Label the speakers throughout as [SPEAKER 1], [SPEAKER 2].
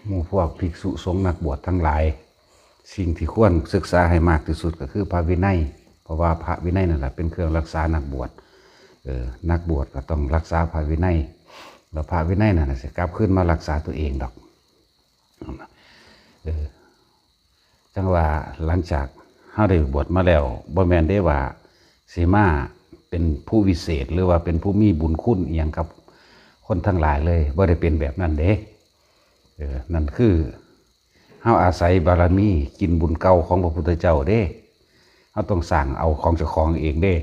[SPEAKER 1] หมู่พวกภิกษุสงฆ์นักบวชทั้งหลายสิ่งที่ควรศึกษาให้มากที่สุดก็คือพระวินัยเพราะว่าพระวินัยนั่นแหละเป็นเครื่องรักษานักบวชนักบวชก็ต้องรักษาพระวินัยแล้วพระวินัยนั่นจะกลับขึ้นมารักษาตัวเองดอกจังว่าหลังจากเฮาได้บวชมาแล้วบ่แม่นได้ว่าสิมาเป็นผู้วิเศษหรือว่าเป็นผู้มีบุญคุณอีหยังกับคนทั้งหลายเลยบ่ได้เป็นแบบนั้นเด้นั่นคือเฮาอาศัยบารมีกินบุญเก่าของพระพุทธเจ้าเด้เฮาต้องสร้างเอาของเจ้าของเองเด้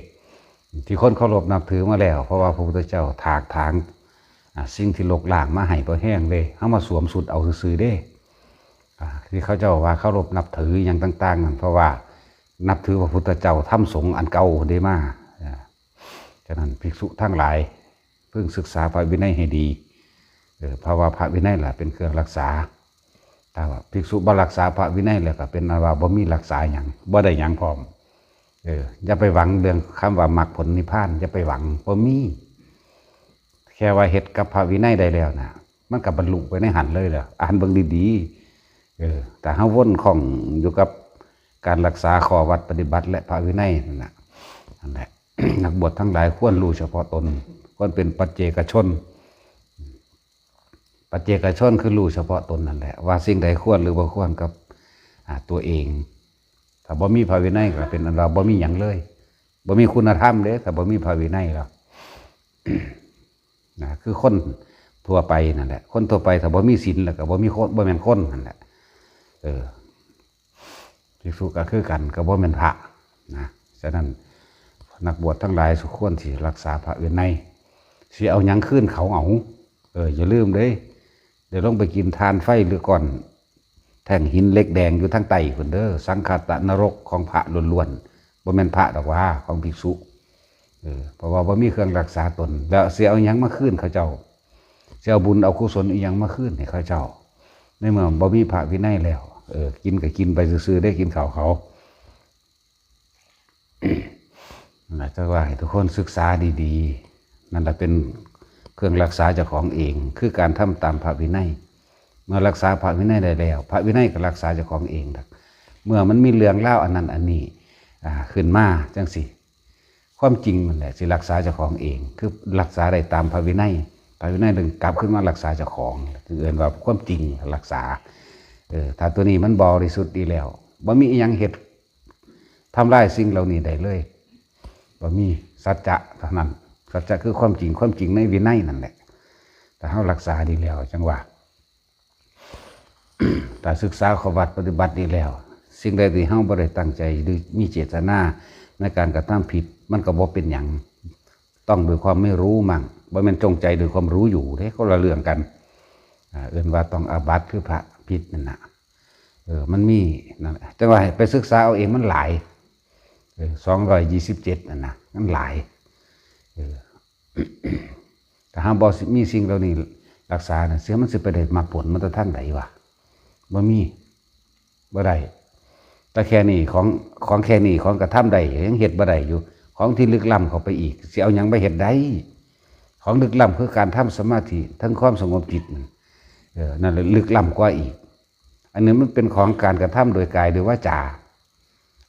[SPEAKER 1] ที่คนเคารพนับถือมาแล้วเพราะว่าพระพุทธเจ้าถากถางสิ่งที่ลกล้างมาให้บ่แห้งเลยเฮามาสวมสุดเอาซื่อๆเด้ที่เขาเจ้าว่าเคารพนับถืออย่างต่างๆนั่นเพราะว่านับถือพระพุทธเจ้าทำสงฆ์อันเก่าได้มาฉะนั้นภิกษุทั้งหลายเพิ่งศึกษาพระวินัยให้ดีเพราะว่าพระวินัยแหละเป็นเครื่องรักษาถ้าว่าภิกษุบ่รักษาพระวินัยแล้วก็เป็นว่าบ่มีรักษาหยังบ่ได้หยังพร้อมอย่าไปหวังเรื่องคำว่ามรรคผลนิพพานอย่าไปหวังบ่มีแค่ว่าเฮ็ดกับพระวินัยได้แล้วนะมันก็บรรลุไปในหันเลยแหละอ่านเบิ่งดีๆแต่เฮาวนของอยู่กับการรักษาข้อวัดปฏิบัติและพระวินัยนั่นแหละ นักบวชทั้งหลายควรรู้เฉพาะตนควรเป็นปัจเจกชนปัจเจกชนคือรู้เฉพาะตนนั่นแหละว่าสิ่งใดควรหรือบ่ควรกับตัวเองถ้าบ่มีพระวินัยก็เป็นเราบ่มีหยังเลยบ่มีคุณธรรมเด้ถ้าบ่มีพระวินัยแล้ว คือคนทั่วไปนั่นแหละคนทั่วไปถ้าบ่มีศีลแล้วก็บ่มีคนบ่แม่นคนนั่นแหละภิกษุก็คือกันก็บ่แม่นพระนะฉะนั้นนักบวชทั้งหลายสุควรที่รักษาพระวินัยสิเอาหยังขึ้นเขาเอาอย่าลืมเด้เดี๋ยวลงไปกินทานไฟหรือก่อนแท่งหินเล็กแดงอยู่ทั้งไตพุ่นเด้อสังฆตนรกของพระล้วนๆบ่แม่นพระดอกว่าของภิกษุเพราะว่าบ่มีเครื่องรักษาตนแล้วสิเอาหยังมาขึ้นเขาเจ้าสิเอาบุญเอากุศลอีหยังมาขึ้นให้เขาเจ้าในเมื่อบ่มีพระวินัยแล้วกินก็กินไปซื่อๆได้กินข้าวเขานั่นจะว่าให้ทุกคนศึกษาดีๆนั่นแหละเป็นเครื่องรักษาเจ้าของเองคือการทำตามพระวินัยเมื่อรักษาพระวินัยได้แล้วพระวินัยก็รักษาเจ้าของเองเมื่อมันมีเรื่องเล่าอันนั้นอันนี้ขึ้นมาจังสิความจริงมันแหละสิรักษาเจ้าของเองคือรักษาได้ตามพระวินัยพระวินัยดึงกลับขึ้นมารักษาเจ้าของคือเอื่นว่าความจริงรักษาถ้าตัวนี้มันบริสุทธิ์ดีแล้วบ่มีอีหยังเหตุทำลายสิ่งเหล่านี้ได้เลยบ่มีสัจจะเท่านั้นสัจจะคือความจริงความจริงในวินัยนั่นแหละแต่เฮารักษาดีแล้วจังว่า แต่ศึกษาข้อวัดปฏิบัติดีแล้วสิ่งใดที่เฮาบ่ได้ตั้งใจหรือมีเจตนาในการกระทำผิดมันก็บ่เป็นหยังต้องด้วยความไม่รู้มั่งบ่แม่นจงใจด้วยความรู้อยู่เด้คนละเรื่องกันเอื่นว่าต้องอาบัติคือพระผิดนั่นน่ะมันมีนั่นจังว่าไปศึกษาเอาเองมันหลาย227นั่นน่ะมันหลายแต่หากบ่มีสิ่งเหล่านี้รักษาน่ะเสียมันสิไปได้มรรคผลมันจะทางใดวะบ่มีบ่ได้แต่แค่นี้ของแค่นี้ของกระทำได้ยังเฮ็ดบ่ได้อยู่ของที่ลึกล้ำเข้าไปอีกสิเอาหยังไปเฮ็ดได้ของลึกล้ำคือการทำสมาธิทั้งความสงบจิตนั่นแหละลึกล้ำกว่าอีกอันนี้มันเป็นของการกระทำโดยกายโดยวาจา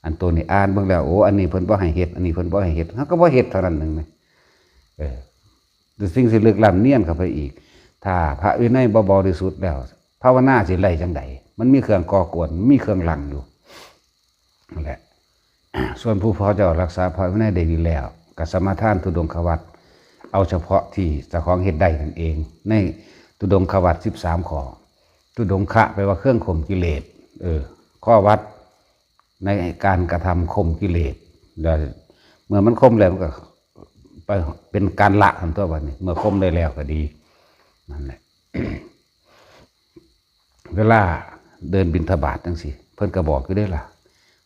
[SPEAKER 1] อันตัวนี้อ่านเบิ่งแล้วโอ้อันนี้เพิ่นบ่ให้เฮ็ดอันนี้เพิ่นบ่ให้เฮ็ดเฮาก็บ่เฮ็ดเท่านั้นนึงนะสิ่งที่ลึกล้ำเนียนเข้าไปอีกถ้าพระวินัยบ่บริสุทธิ์แล้วภาวนาสิไล่จังไดมันมีเครื่องก่อกวนมีเครื่องหลังอยู่นั่นแหละส่วนผู้พอเจ้ารักษาพระวินัยได้ดีแล้วก็สมาทานทุดงควัตรเอาเฉพาะที่เจ้าของเฮ็ดได้นั่นเองในทุดงควัตร13ข้อทุดงคะแปลว่าเครื่องข่มกิเลสข้อวัดในการกระทำข่มกิเลสเมื่อมันข่มแล้วมันก็ไปเป็นการละทันตัววันนี้เมื่อข่มได้แล้วก็ดีนั่นแหละ เวลาเดินบิณฑบาตจังสิเพิ่นก็บอกอยู่ได้ล่ะ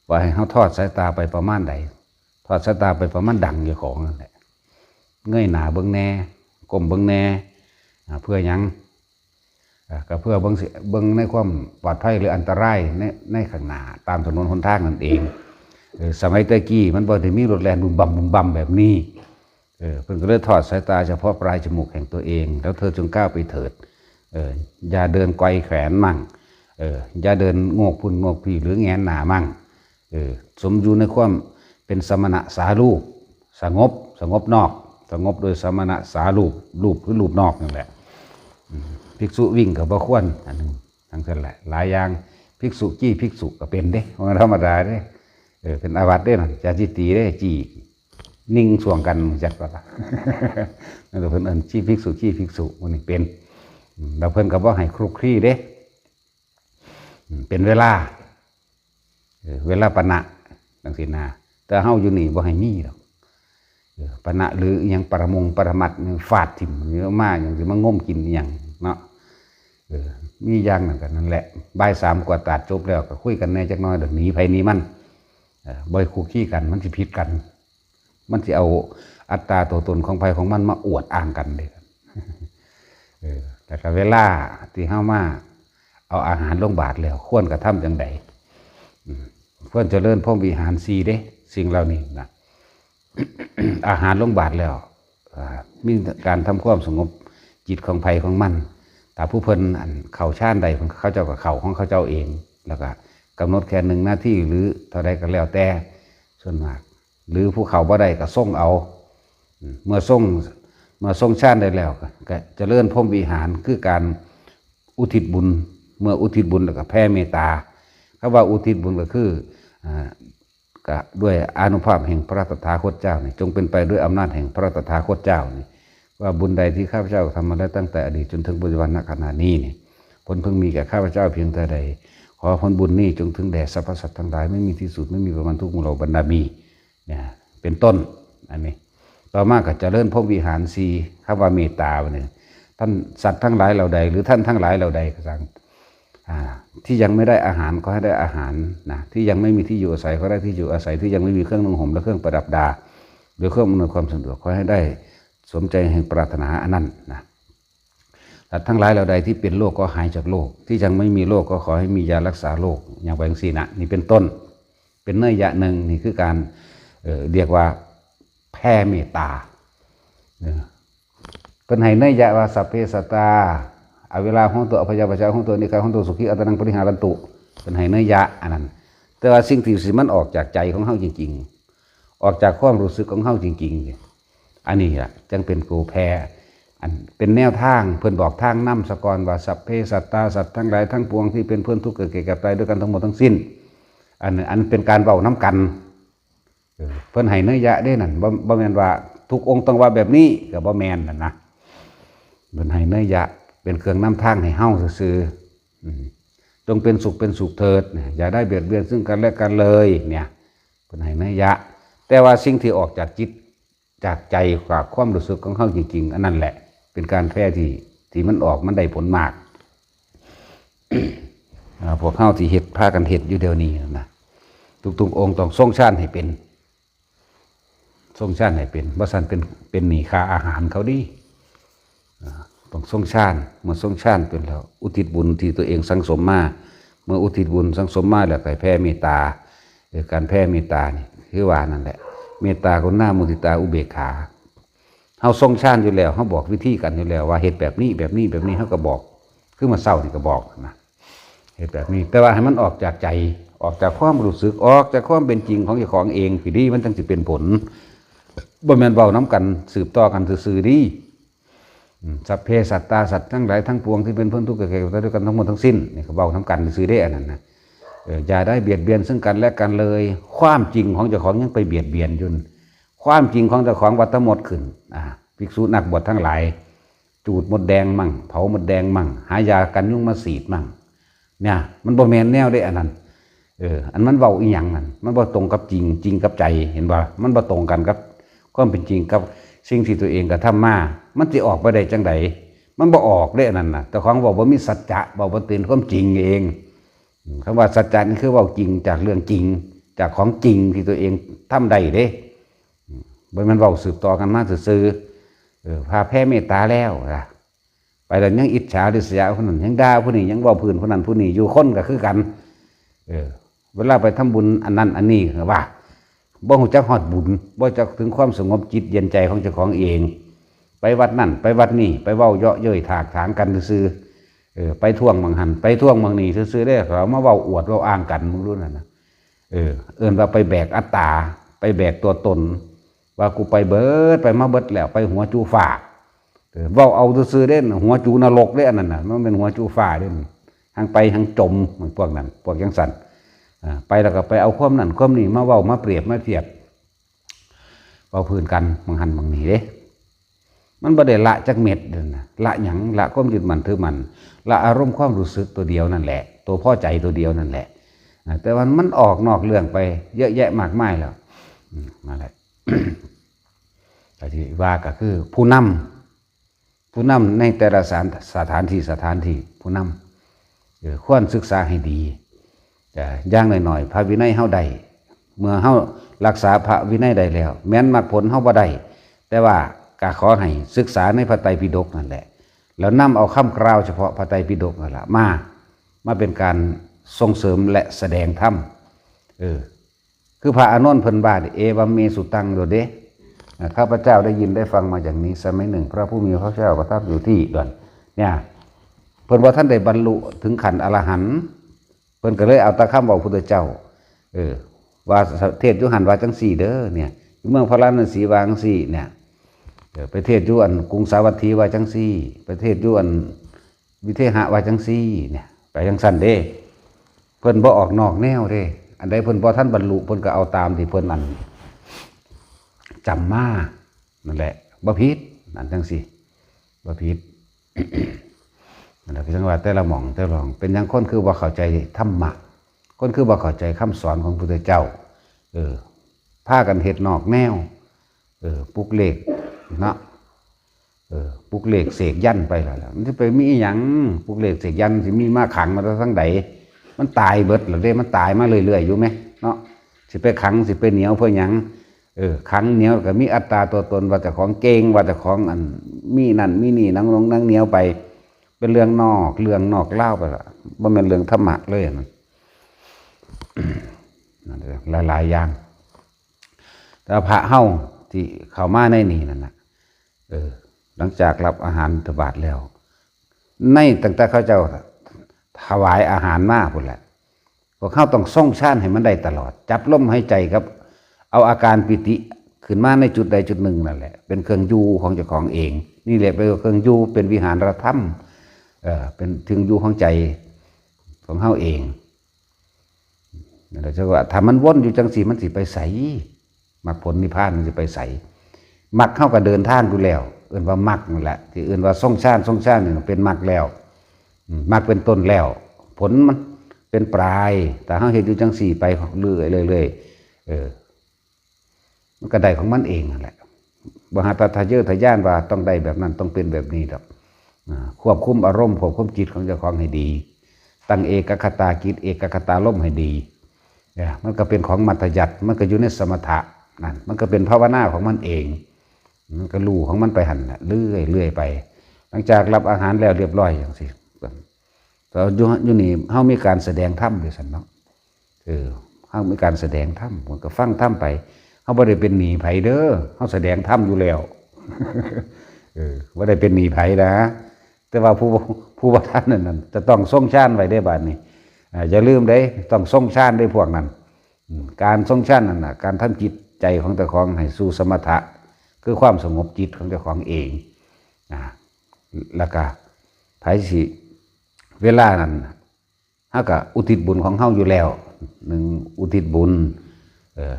[SPEAKER 1] ว่าให้เขาทอดสายตาไปประมาณใดทอดสายตาไปประมาณดังอยู่ของนั่นแหละเงยหน้าเบิ่งแน่ก้มเบิ่งแน่เพื่อหยังก็เพื่อเบิ่งในความปลอดภัยหรืออันตรายในข้างหน้าตามถนนหนทางนั่นเองสมัยตะกี้มันบ่ได้มีรถแล่นบุมบั่มแบบนี้ เพิ่นก็เลยทอดสายตาเฉพาะปลายจมูกแห่งตัวเองแล้วเธอจงก้าวไปเถิดอย่าเดินไกวแขนมั่งอย่าเดินโงกพุ่นโงกพี่หรือแงนหน้ามั่งสมอยู่ในความเป็นสมณะสารูปสงบนอกสงบโดยสมณะสารูปคือรูปนอกนั่นแหละภิกษุวิ่งกับบ่ควรอันนึงทั้งนั้นแหละหลายอย่างภิกษุจี้ภิกษุก็เป็นเด้ของธรรมดาเด้เป็นอาวัตเด้นั่นจาจิตีเด้จี้นิ่งส่วงกันจักว่าล่ะนั่นเพิ่นเอิ้นจี้ภิกษุมันนี่เป็นแล้วเพิ่นก็บ่ให้คลุกคลีเด้เป็นเวลาปณะจังซี่นะแต่เฮาอยู่นี่บ่ให้มีดอกปณะหรือหยังปรมัตถ์ฟาดทิ่มเนื้อมาอย่างสิมางมกินอหยังเนาะมีอย่างนั้นกันนั่นแหละบ่าย3กว่าตาดจบแล้วก็คุยกันแน่จักหน่อยเดี๋ยวหนีไผหนีมันบ่อยคุกคีกันมันสิผิดกันมันสิเอาอัตตาตัวตนของไผของมันมาอวดอ้างกันเด้แต่ก็เวลาที่เฮามาเอาอาหารลงบาตรแล้วควรกระทำจังใดควรเจริญพรหมวิหาร4เด้สิ่งเหล่านี้นะ อาหารลงบาตรแล้วมีการทำความสงบจิตของไผของมันแต่ผู้เพิ่นเข้าฌานใดเขาเจ้ากับเข้าของเขาเจ้าเองแล้วก็กำหนดแค่1 นาทีหรือเท่าใดก็แล้วแต่ส่วนมากหรือผู้เข้าบ่ได้ก็ส่งเอาเมื่อส่งฌานได้แล้วก็เจริญพรหมวิหารคือการอุทิศบุญเมื่ออุทิศบุญแล้วก็แผ่เมตตาคำว่าอุทิศบุญก็คือก็ด้วยอานุภาพแห่งพระตถาคตเจ้านี่จงเป็นไปด้วยอำนาจแห่งพระตถาคตเจ้านี่ว่าบุญใดที่ข้าพเจ้าทำมาแล้วตั้งแต่อดีตจนถึงปัจจุบันณขณะนี้นี่ผลเพิ่งมีแก่ข้าพเจ้าเพียงแต่ใดขอผลบุญนี้จงถึงแด่สรรพสัตว์ทั้งหลายไม่มีที่สุดไม่มีประมาณทุกหมู่เหล่าบรรดามีเนี่ยเป็นต้นอันนี้ต่อมาก็เจริญพรหมวิหาร4คำว่าเมตตาเนี่ยท่านสัตว์ทั้งหลายเหล่าใดหรือท่านทั้งหลายเหล่าใดก็สั่งที่ยังไม่ได้อาหารก็ให้ได้อาหารนะที่ยังไม่มีที่อยู่อาศัยก็ได้ที่อยู่อาศัยที่ยังไม่มีเครื่องนุ่งห่มและเครื่องประดับดาหรือเครื่องอำนวยความสะดวกก็ให้ได้สมใจแห่งปรารถนาอันนั้นนะแต่ทั้งหลายเหล่าใดที่เป็นโรคก็หายจากโรคที่ยังไม่มีโรคก็ขอให้มียารักษาโรคอย่างแบงสีนะนี่เป็นต้นเป็นเนื้อยะหนึ่งนี่คือการเรียกว่าแผ่เมตตาเป็นให้เนื้อยะว่าสัพเพสัตตาเอาเวลาของตัวอภัยประชาของตัวนิกายของตัวสุขีอัตนังปริหารันตุเป็นให้เนื้อยะอันนั้นแต่ว่าสิ่งที่สิมันออกจากใจของเฮาจริงๆออกจากความรู้สึกของเฮาจริงๆอันนี้แหละจึงเป็นกูแพอันเป็นแนวทางเพื่อนบอกทางนำสกรว่าสัพเพสัตตาสัตว์ทั้งหลายทั้งปวงที่เป็นเพื่อนทุกข์เกิดแก่เก็บตายด้วยกันทั้งหมดทั้งสิ้นอันเป็นการเบาน้ำกันเพื่อนให้เนื้อยะได้นั่นบ่แมนว่าทุกองค์ต้องว่าแบบนี้กับบ่แมนนั่นนะเพื่อนให้เนื้อยะเป็นเครื่องนำทางให้เฮ้าซื่อจงเป็นสุขเถิดอย่าได้เบียดเบียนซึ่งกันและกันเลยเนี่ยเป็นให้เนื้อยะแต่ว่าสิ่งที่ออกจากจิตจากใจจากความรู้สึกของเฮ้าจริงๆอันนั้นแหละเป็นการแพร่ที่มันออกมันได้ผลมาก พวกเฮ้าที่เห็ดพากันเห็ดอยู่เดี๋ยวนี้นะทุกองค์ต้องทรงฌานให้เป็นทรงฌานให้เป็นบ่ซันเป็นหนีค่าอาหารเขาดีต้องทรงฌานเมื่อทรงฌานเป็นแล้วอุทิศบุญที่ตัวเองสังสมมาเมื่ออุทิศบุญสังสมมาแล้วก็แผ่เมตตาการแผ่เมตตานี่คือว่านั่นแหละเมตตากรุณามุทิตาอุเบกขาเฮาทรงฌานอยู่แล้วเฮาบอกวิธีกันอยู่แล้วว่าเหตุแบบนี้เฮาก็บอกคือมาเศร้านี่ก็บอกนะเหตุแบบนี้แต่ว่าให้มันออกจากใจออกจากความรู้สึกออกจากความเป็นจริงของเจ้าของเองพี่ดีมันจึงสิเป็นผลบ่แม่นเว้าน้ำกันสืบต่อกันซื่อๆดีสัพเพสัตตาสัตว์ทั้งหลายทั้งปวงที่เป็นเพื่อนทุกข์เกิดแก่เก็บตายด้วยกันทั้งหมดทั้งสิ้นนี่เขาเว้าน้ำกันซื่อได้อันนั้นนะอย่าได้เบียดเบียนซึ่งกันและกันเลยความจริงของเจ้าของยังไปเบียดเบียนจนความจริงของเจ้าของวัฏหมดขึ้นภิกษุนักบวชทั้งหลายจูดมดแดงมั่งเผามดแดงมั่งหายากันยุงมาสีดมั่งเนี่ยมันบ่แม่นแนวได้อันนั้นอันมันเว้าอีหยังนั่นมันบ่ตรงกับจริงกับใจเห็นบ่มันบ่ตรงกันกับความเป็นจริงกับสิ่งที่ตัวเองกระทำมามันจะออกไปได้จังใดมันบ่ออกได้อันนั้นนะแต่ของบอกว่ามีสัจจะบอกว่าตื่นความจริงเองคำว่าสัจจะนี่คือว่าจริงจากเรื่องจริงจากของจริงที่ตัวเองทำได้เด้บ่มันเว้าสืบต่อกันมาซื่อพาแผ่เมตตาแล้วไปแล้วยังอิจฉาริษยาคนนั้นยังด่าผู้นี้ยังเว้าพื้นคนนั้นผู้นี้อยู่คนก็คือกันเวลาไปทำบุญอันนั้นอันนี้ว่า บ่ฮู้จักฮอดบุญบ่จักถึงความสงบจิตเย็นใจของเจ้าของเองไปวัดนั่นไปวัดนี่ไปเว้าเยาะเย้ยถากถางกันซื่อไปท่วงบางหันไปท่วงบางนี่ซื่อๆได้เขามาเว้าอวดเว้าอ้างกันมึงรู้นั่นนะเอิ้นว่าไปแบกอัตตาไปแบกตัวตนว่ากูไปเบิดไปมาเบิดแล้วไปหัวจูฟ้าเว้าเอาซื่อๆเด้หัวจูนรกเด้อันนั้นน่ะมันเป็นหัวจูฟ้าเด้ทางไปทางจมเหมือนพวกนั้นพวกจังซั่นไปแล้วก็ไปเอาความนั่นความนี่มาเว้ามาเปรียบมาเทียบเว้าพื้นกันบางหันบางนี่เด้มันบ่ได้ละจักเม็ดเด้อนะละหยังละความยึดมั่นถือมั่นละอารมณ์ความรู้สึกตัวเดียวนั่นแหละตัวพอใจตัวเดียวนั่นแหละแต่ว่ามันออกนอกเรื่องไปเยอะแยะมากมายแล้วนั่นแหละ แต่ที่ว่าก็คือผู้นำในแต่ละสถานที่ผู้นำควรศึกษาให้ดีอย่างหน่อยๆพระวินัยเฮาได้เมื่อเฮารักษาพระวินัยได้แล้วแม้นมรรคผลเฮาบ่ได้แต่ว่าก็ขอให้ศึกษาในพระไตรปิฎกนั่นแหละแล้วนำเอาคำกล่าวเฉพาะพระไตรปิฎกนั่นแหละมาเป็นการส่งเสริมและแสดงธรรมคือพระอานนท์เพิ่นว่าเอวัมเมสุตังโดเดข้าพเจ้าได้ยินได้ฟังมาอย่างนี้สมัยหนึ่งพระผู้มีพระเจ้าประทับอยู่ที่ด่วนเนี่ยเพิ่นว่าท่านได้บรรลุถึงขันธ์อรหันต์เพิ่นก็เลยเอาตะคำบอกพุทธเจ้าว่าเทศยุหันว่าจังสี่เด้อเนี่ยเมืองพระราณสีวาจังสี่เนี่ยประเทศยุอันกรุงสาวัตถีว่าจังสี่ประเทศยุอันวิเทหะว่าจังสี่เนี่ยไปจังสั่นเด้เพิ่นบ่ออกนอกแนวเด้อันใดเพิ่นบ่ท่านบรรลุเพิ่นก็เอาตามที่เพิ่นอันจำมานั่นแหละบ่ผิดนั่นจังสี่บ่ผิด นั่นแหละคือจังว่าแต่ละหม่องเป็นอย่างคนคือบ่เข้าใจธรรมะคนคือบ่เข้าใจคำสอนของพระพุทธเจ้าพากันเฮ็ดนอกแนวปลุกเลขเนาะปลุกเลขเสกยันไปแล้วมันสิไปมีหยังปลุกเลขเสกยันสิมีมาขังมาทั้งใดมันตายเบิดแล้วเด้มันตายมาเรื่อยๆอยู่ไหมเนาะสิไปขังสิไปเหนียวเพื่อหยังขังเหนียวก็มีอัตตาตัวตนว่าแต่ของเก่งว่าแต่ของอันมีนั่นมีนี่นั่งลงนั่งเหนียวไปเป็นเรื่องนอกเล่าไปละบ่แม่นเรื่องธรรมะเลยนั่น หลายอย่างแต่พระเฮาที่เข้ามาในนี่นั่นน่ะหลังจากรับอาหารถวายแล้วในตั้งแต่เขาเจ้าถวายอาหารมาพุ่นแหละพวกเขาต้องทรงฌานให้มันได้ตลอดจับลมหายใจครับเอาอาการปิติขึ้นมาในจุดใดจุดหนึ่งนั่นแหละเป็นเครื่องอยู่ของเจ้าของเองนี่แหละเป็นเครื่องอยู่เป็นวิหารธรรมเป็นถึงอยู่ของใจของเฮาเองนั่นแหละจะว่าถ้ามันวนอยู่จังสีมันสิไปใสมรรคผลนิพพานมันสิไปใสมรรคเข้ากับเดินทางอยู่แล้วเอื่นว่ามรรคนั่นแหละที่เอื่นว่าทรงฌานนี่เป็นมรรคแล้วมรรคเป็นต้นแล้วผลมันเป็นปลายแต่เฮาเห็นอยู่จังสีไปเรื่อยมันก็ได้ของมันเองนั่นแหละบ่หาทะเยอทะยานว่าต้องได้แบบนั้นต้องเป็นแบบนี้ดอกควบคุมอารมณ์ควบคุมจิตของเจ้าของให้ดีตั้งเอกคตาจิตเอกคตาลมให้ดีมันก็เป็นของมัธยัติมันก็อยู่ในสมถะนั่นมันก็เป็นภาวนาของมันเองมันก็รู้ของมันไปหันเรื่อยไปหลังจากรับอาหารแล้วเรียบร้อยอย่างสิแต่อยู่นี่เฮามีการแสดงธรรมด้วยสันเนาะเฮามีการแสดงธรรมมันก็ฟังธรรมไปเฮาบ่ได้เป็นหนีไผเด้อเฮาแสดงธรรมอยู่แล้วบ่ได้เป็นหนีไผนะแต่ว่าผู้ว่าท่านนั่นจะต้องทรงฌานไว้ได้บาดนี้อย่าลืมได้ต้องทรงฌานได้พวกนั้นการทรงฌานนั่นน่ะการทำจิตใจของเจ้าของให้สู่สมถะคือความสงบจิตของเจ้าของเองแล้วก็ไผสิเวลานั้นเฮาก็อุทิศบุญของเฮาอยู่แล้วหนึ่งอุทิศบุญ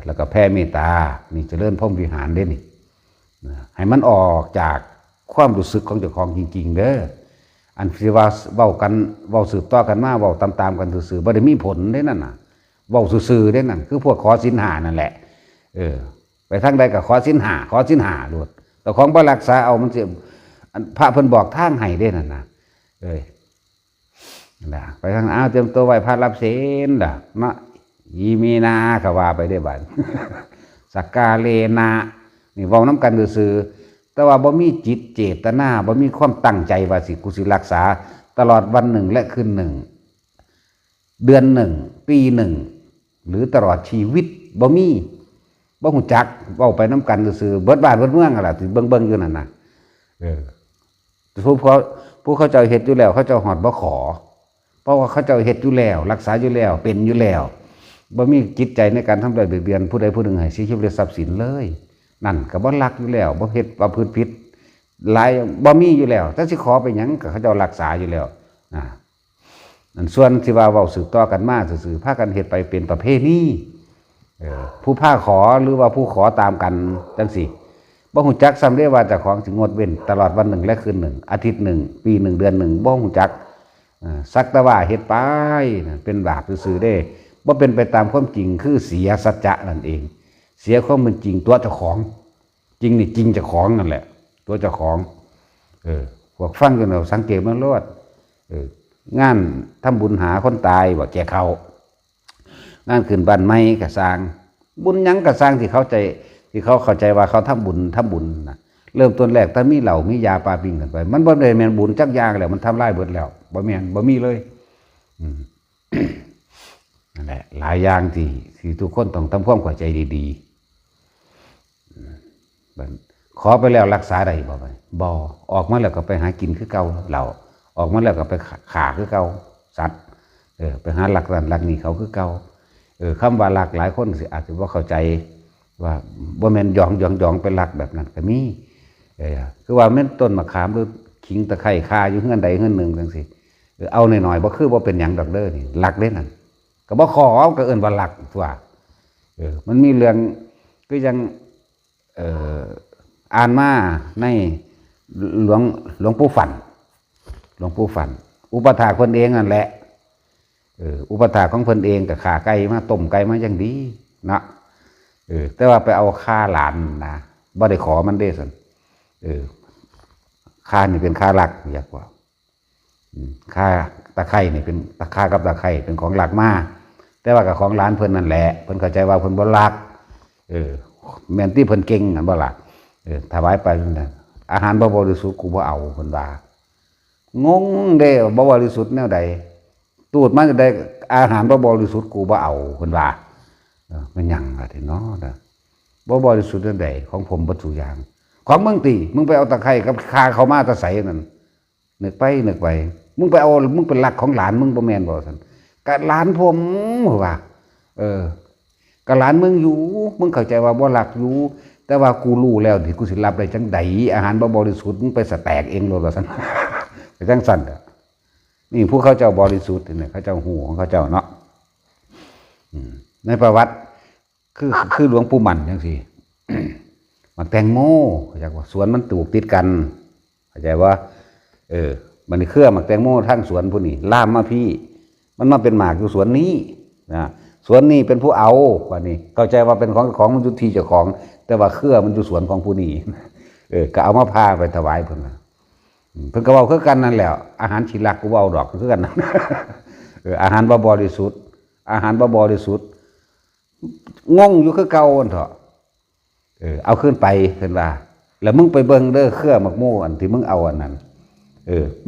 [SPEAKER 1] แล้วก็แผ่เมตตานี่เจริญพรหมวิหารเด้นี่ให้มันออกจากความรู้สึกของเจ้าของจริงๆเด้ออันที่ว่าเว้ากันเว้าสืบต่อกันมาเว้าตามๆกันซื่อๆบ่ได้มีผลเด้นั่นน่ะเว้าซื่อๆเด้นั่นคือพวกขอศีลห้านั่นแหละไปทางใดก็ขอศีลห้าโลดแต่ของบ่รักษาเอามันสิพระเพิ่นบอกทางให้เด้นั่นน่ะนั่นล่ะไปทางเตรียมตัวไหว้พระรับศีลล่ะเนาะยีมีนาก็ว่าไปได้บัด สักกาเลนะนี่เว้านำกันซื่อๆแต่ว่าบ่มีจิตเจตนาบ่มีความตั้งใจว่าสิกูสิรักษาตลอดวันหนึ่งและคืนหนึ่งเดือนหนึ่งปีหนึ่งหรือตลอดชีวิตบ่มี บ่ฮู้จักเว้าไปน้ำกันซื่อๆเบิดบ้านเบิดเมืองนั่นล่ะที่เบิ่งๆอยู่นั่นน่ะผู้เขาเจ้าเฮ็ดอยู่แล้วเขาเจ้าฮอดบ่ขอเพราะว่าเขาเจ้าเฮ็ดอยู่แล้วรักษาอยู่แล้วเป็นอยู่แล้วบ่มีจิตใจในการทำร้ายเบียดเบียนผู้ใดผู้หนึ่งให้เสียชีวิตหรือทรัพย์สินเลยนั่นก็บ่รักอยู่แล้วบ่เฮ็ดประพฤติผิดหลายบ่มีอยู่แล้วถ้าสิขอไปหยังก็เขาเจ้ารักษาอยู่แล้วนั่นส่วนที่ว่าเว้าสืบต่อกันมาซื่อๆพากันเฮ็ดไปเป็นประเพณีผู้พาขอหรือว่าผู้ขอตามกันจังซี่บ่ฮู้จักซ้ำได้ว่าเจ้าของสิงดเว้นตลอดวันหนึ่งและคืนหนึ่งอาทิตย์หนึ่งปีหนึ่งเดือนหนึ่งบ่ฮู้จักสักแต่ว่าเฮ็ดไปเป็นบาปซื่อๆเด้บ่เป็นไปตามความจริงคือเสียสัจจะนั่นเองเสียความเป็นจริงตัวเจ้าของจริงนี่จริงเจ้าของนั่นแหละตัวเจ้าของพวกฟังกันเอาสังเกตมันรอดงานทำบุญหาคนตายบ่แก่เขางานขึ้นบ้านใหม่ก็สร้างบุญหยังก็สร้างที่เขาเข้าใจว่าเขาทำบุญนะเริ่มต้นแรกถ้ามีเหล้ามียาปลาปิ้งกันไปมันบ่ได้แม่นบุญจักอย่างแล้วมันทำลายเบิดแล้วบ่แม่นบ่มีเลยนั่นแหละหลายอย่างที่ทุกคนต้องทำความเข้าใจดีๆขอไปแล้วรักษาได้บ่ออกมาแล้วก็ไปหากินคือเก่าเหล้าออกมาแล้วก็ไปฆ่าคือเก่าสัตว์ไปหาหลักนั่นหลักนี่เขาคือเก่าคำว่าหลักหลายคนสิอาจจะว่าเข้าใจว่าบ่แม่นหยองเป็นหลักแบบนั้นก็มีคือว่าแม่นต้นมะขามหรือขิงตะไคร้คาอยู่เฮือนใดเฮือนหนึ่งจังซี่เอาหน่อยๆบ่คือบ่เป็นหยังดอกเด้อนี่หลักเด้นั่นก็บ่ขอก็เอิ้นว่าหลักตัวมันมีเรื่องก็ยังอ่านมาในหลวงปู่ฝันอุปถากเพิ่นเองนั่นแหละอุปถากของเพิ่นเองกับขาไก่มาต้มไก่มาอย่างดีนะแต่ว่าไปเอาค่าหลานนะบ่ได้ขอมันเด้สันค่านี่เป็นค่าหลักอยากว่าค่าตะไคร่นี่เป็นตะค่ากับตะไคร่เป็นของหลักมาแต่ว่ากับของหลานเพิ่นนั่นแหละเพิ่นเข้าใจว่าเพิ่นบ่หลักแม่นที่เพิ่นเก่งนั่นบ่หลักถวายไปนั่นอาหารบ่บริสุทธิ์กูบ่เอาเพิ่นว่างงเด้บ่บริสุทธิ์แนวใดตูดมันได้อาหารบ่บริสุทธิ์กูบ่เอาเพิ่นว่ามันหยังล่ะที่เนาะบ่บริสุทธิ์แนวใดของผมบ่ทุกอย่างของมึงติมึงไปเอาตะไคร้กับคาเข้ามาตะไสนั่นนึกไปมึงไปเอามึงเป็นหลักของหลานมึงบ่แม่นบ่ซั่นกะหลานผมว่ากะหลานมึงอยู่มึงเข้าใจว่าบ่หลักอยู่แต่ว่ากูรู้แล้วที่กูสิรับได้จังไดอาหารบ่บริสุทธิ์มึงไปสแตกเองโลดว่าซั่นจังซั่นนี่ผู้เขาเจ้าบริสุทธิ์เนี่ยเขาเจ้าหูของเขาเจ้าเนาะในประวัติคือหลวงปู่มันจังซี่ มันแตงโมเข้าใจว่าสวนมันปลูกติดกันเข้าใจว่ามันเครือมันแตงโมทั้งสวนผู้นี้ล่ามมาพี่มันมาเป็นหมากอยู่สวนนี้นะสวนนี้เป็นผู้เอาว่านี่เข้าใจว่าเป็นของมันอยู่ที่เจ้าของแต่ว่าเครือมันอยู่สวนของผู้นี้ก็เอามาพาไปถวายเพิ่นเพิ่นก็เว้าคือกันนั่นแหละอาหารฉีลักกูเว้าดอกคือกันนั่นอาหารบ่บริสุทธิ์งงอยู่คือเก่าอันเถาะเอาขึ้นไปเพิ่นว่าแล้วมึงไปเบิ่งเด้อเครือหมากโมอันที่มึงเอาอันนั้น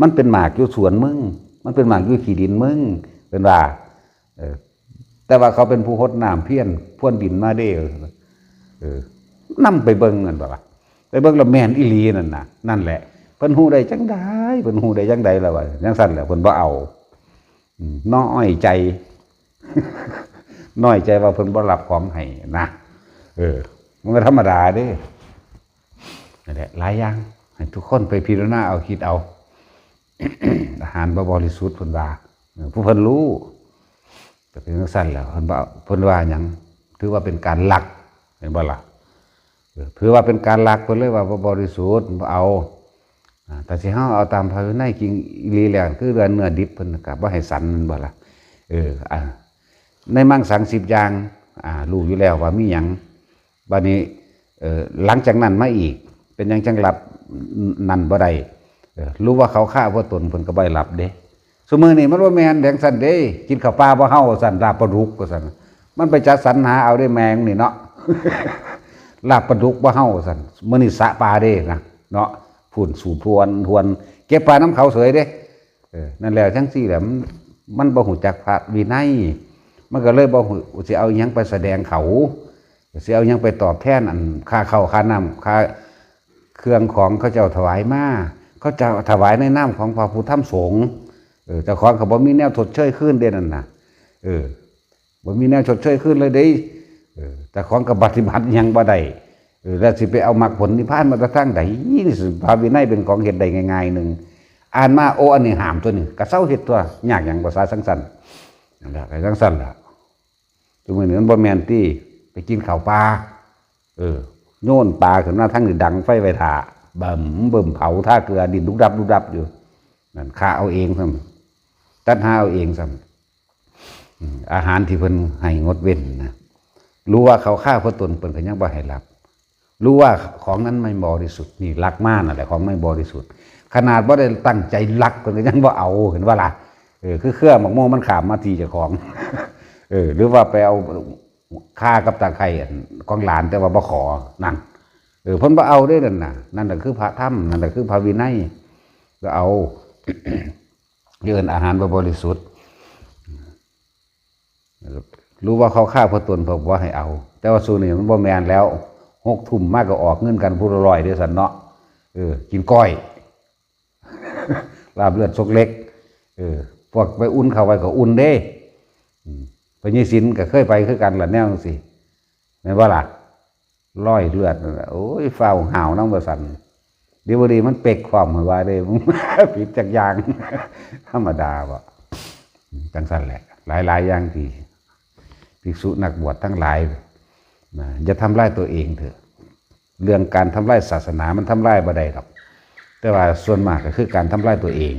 [SPEAKER 1] มันเป็นหมากอยู่สวนมึงมันเป็นหมากอยู่ขี้ดินมึงเพิ่นว่าแต่ว่าเขาเป็นผู้หดน้ำเพี้ยนพ่วนดินมาเด้นำไปเบิ่งนั่นบ่ล่ะไปเบิ่งแล้วแม่นอีหลีนั่นแหละเพิ่นฮู้ได้จังได๋ล่ะว่าจังซั่นแหละเพิ่นบ่เอาน้อยใจว่าเพิ่นบ่รับของให้นะมันก็ธรรมดาเด้นั่นแหละหลายอย่างให้ทุกคนไปพิจารณาเอาคิดเอา อาหารบ่บริสุทธิ์เพิ่นว่าผู้เพิ่นรู้แต่เป็นจังซั่นแล้วเพิ่นว่าหยังถือว่าเป็นการลักเห็นบ่ล่ะถือว่าเป็นการลักเพิ่นเลยว่าบ่บริสุทธิ์บ่เอาแต่สิเฮาเอาตามพระวินัยจริงอีหลีแล้วคือเนื้อดิบเพิ่นก็บ่ให้สันมันบ่ล่ะในมังสัง10อย่างรู้อยู่แล้วว่ามีหยังบัดนี้หลังจากนั้นมาอีกเป็นหยังจังรับนั่นบ่ได้รู้ว่าเขาฆ่าเพราะตนเพิ่นก็บ่ได้รับเด้ซุมื้อนี้มันบ่แม่นแดงซั่นเด้กินข้าวปลาบ่เฮาซั่นลาบปลาดุกว่าซั่นมันไปจัดสรรหาเอาได้แมงนี่เนาะ ลาบปลาดุกบ่เฮาซั่นมื้อนี้สะปลาเด้นะเนาะฝุ่นสู่ทวนเก็บปลาน้ำเขาเสยเด้นั่นแหละทั้งสี่แหละมันบ่หูจักพระวินัยมันก็เลยบ่หูสิเอาหยังไปแสดงเขา สิเอายังไปตอบแทนอันค่าข้าวค่าน้ำค่าเครื่องของเขาเจ้าถวายมาเขาจะถวายในน้ำของพระพุทธธรรมสงฆ์เจ้าของเขาบ่มีแนวชดเชยขึ้นเด่นนั่นนะบ่มีแนวชดเชยขึ้นเลยเด้แต่ของกับปฏิบัติยังบ่ได้แล้วสิไปเอามรรคผลนิพพานมาทางใดนี่สิพระวินัยเป็นของเฮ็ดได้ง่ายๆหนึ่งอ่านมาโอ้อันนี้ห้ามตัวนี้ก็เศร้าเฮ็ดตัวยากหยังภาษาสังสันนั่นแหละก็สังสันล่ะจุมื้อนี้มันบ่แม่นติไปกินข้าวปลาโยนปลาขึ้นมาทั้งนี่ดังไฟไว้ท่าเบิ่มเผาท่าเกลือดินดุดับอยู่นั่นฆ่าเอาเองซ้ำตัดหาเอาเองซ้ำอาหารที่เพิ่นให้งดเว้นนะรู้ว่าเขาฆ่าเพื่อตนเพิ่นก็ยังบ่ให้รับรู้ว่าของนั้นไม่บริสุทธิ์นี่ลักมากนั่นแหละของไม่บริสุทธิ์ขนาดบ่ได้ตั้งใจลักเพิ่นก็ยังบ่เอาเห็นว่าล่ะคือเครื่องหมกโม่มันขามมาทีเจ้าของหรือว่าไปเอาฆ่ากับตาไข่ของหลานแต่ว่าบ่ขอนั่นเพิ่นบ่เอาได้นั่นน่ะนั่นน่ะคือพระธรรมนั่นน่ะคือพระวินัยก็เอาเยินอาหารบริสุทธิ์รู้ว่าเขาฆ่าเพื่อตนเพื่อว่าให้เอาแต่ว่าสูนี่มันบ่แมนแล้ว6 ทุ่มมากก็ออกเงินกันผู้ละ100เด้อสันเนาะกินก้อยลาบเลือดซกเล็กพวกไปอุ่นเข้าไปก็อุ่นเด้พญศิลก็เคยไปคือกันล่ะแนวจังซี่แม่นบ่ล่ะร้อยเลือดโอ้ยฟ้าวห่าวนำบ่สั่นดีบ่ดีมันเป็กความว่าเด้ผิดจักอย่างธรรมดาบ่จังซั่นแหละหลายๆอย่างที่ภิกษุนักบวชทั้งหลายอย่าทำลายตัวเองเถอะเรื่องการทำลายศาสนามันทำลายบ่ได้หรอกแต่ว่าส่วนมากก็คือการทำลายตัวเอง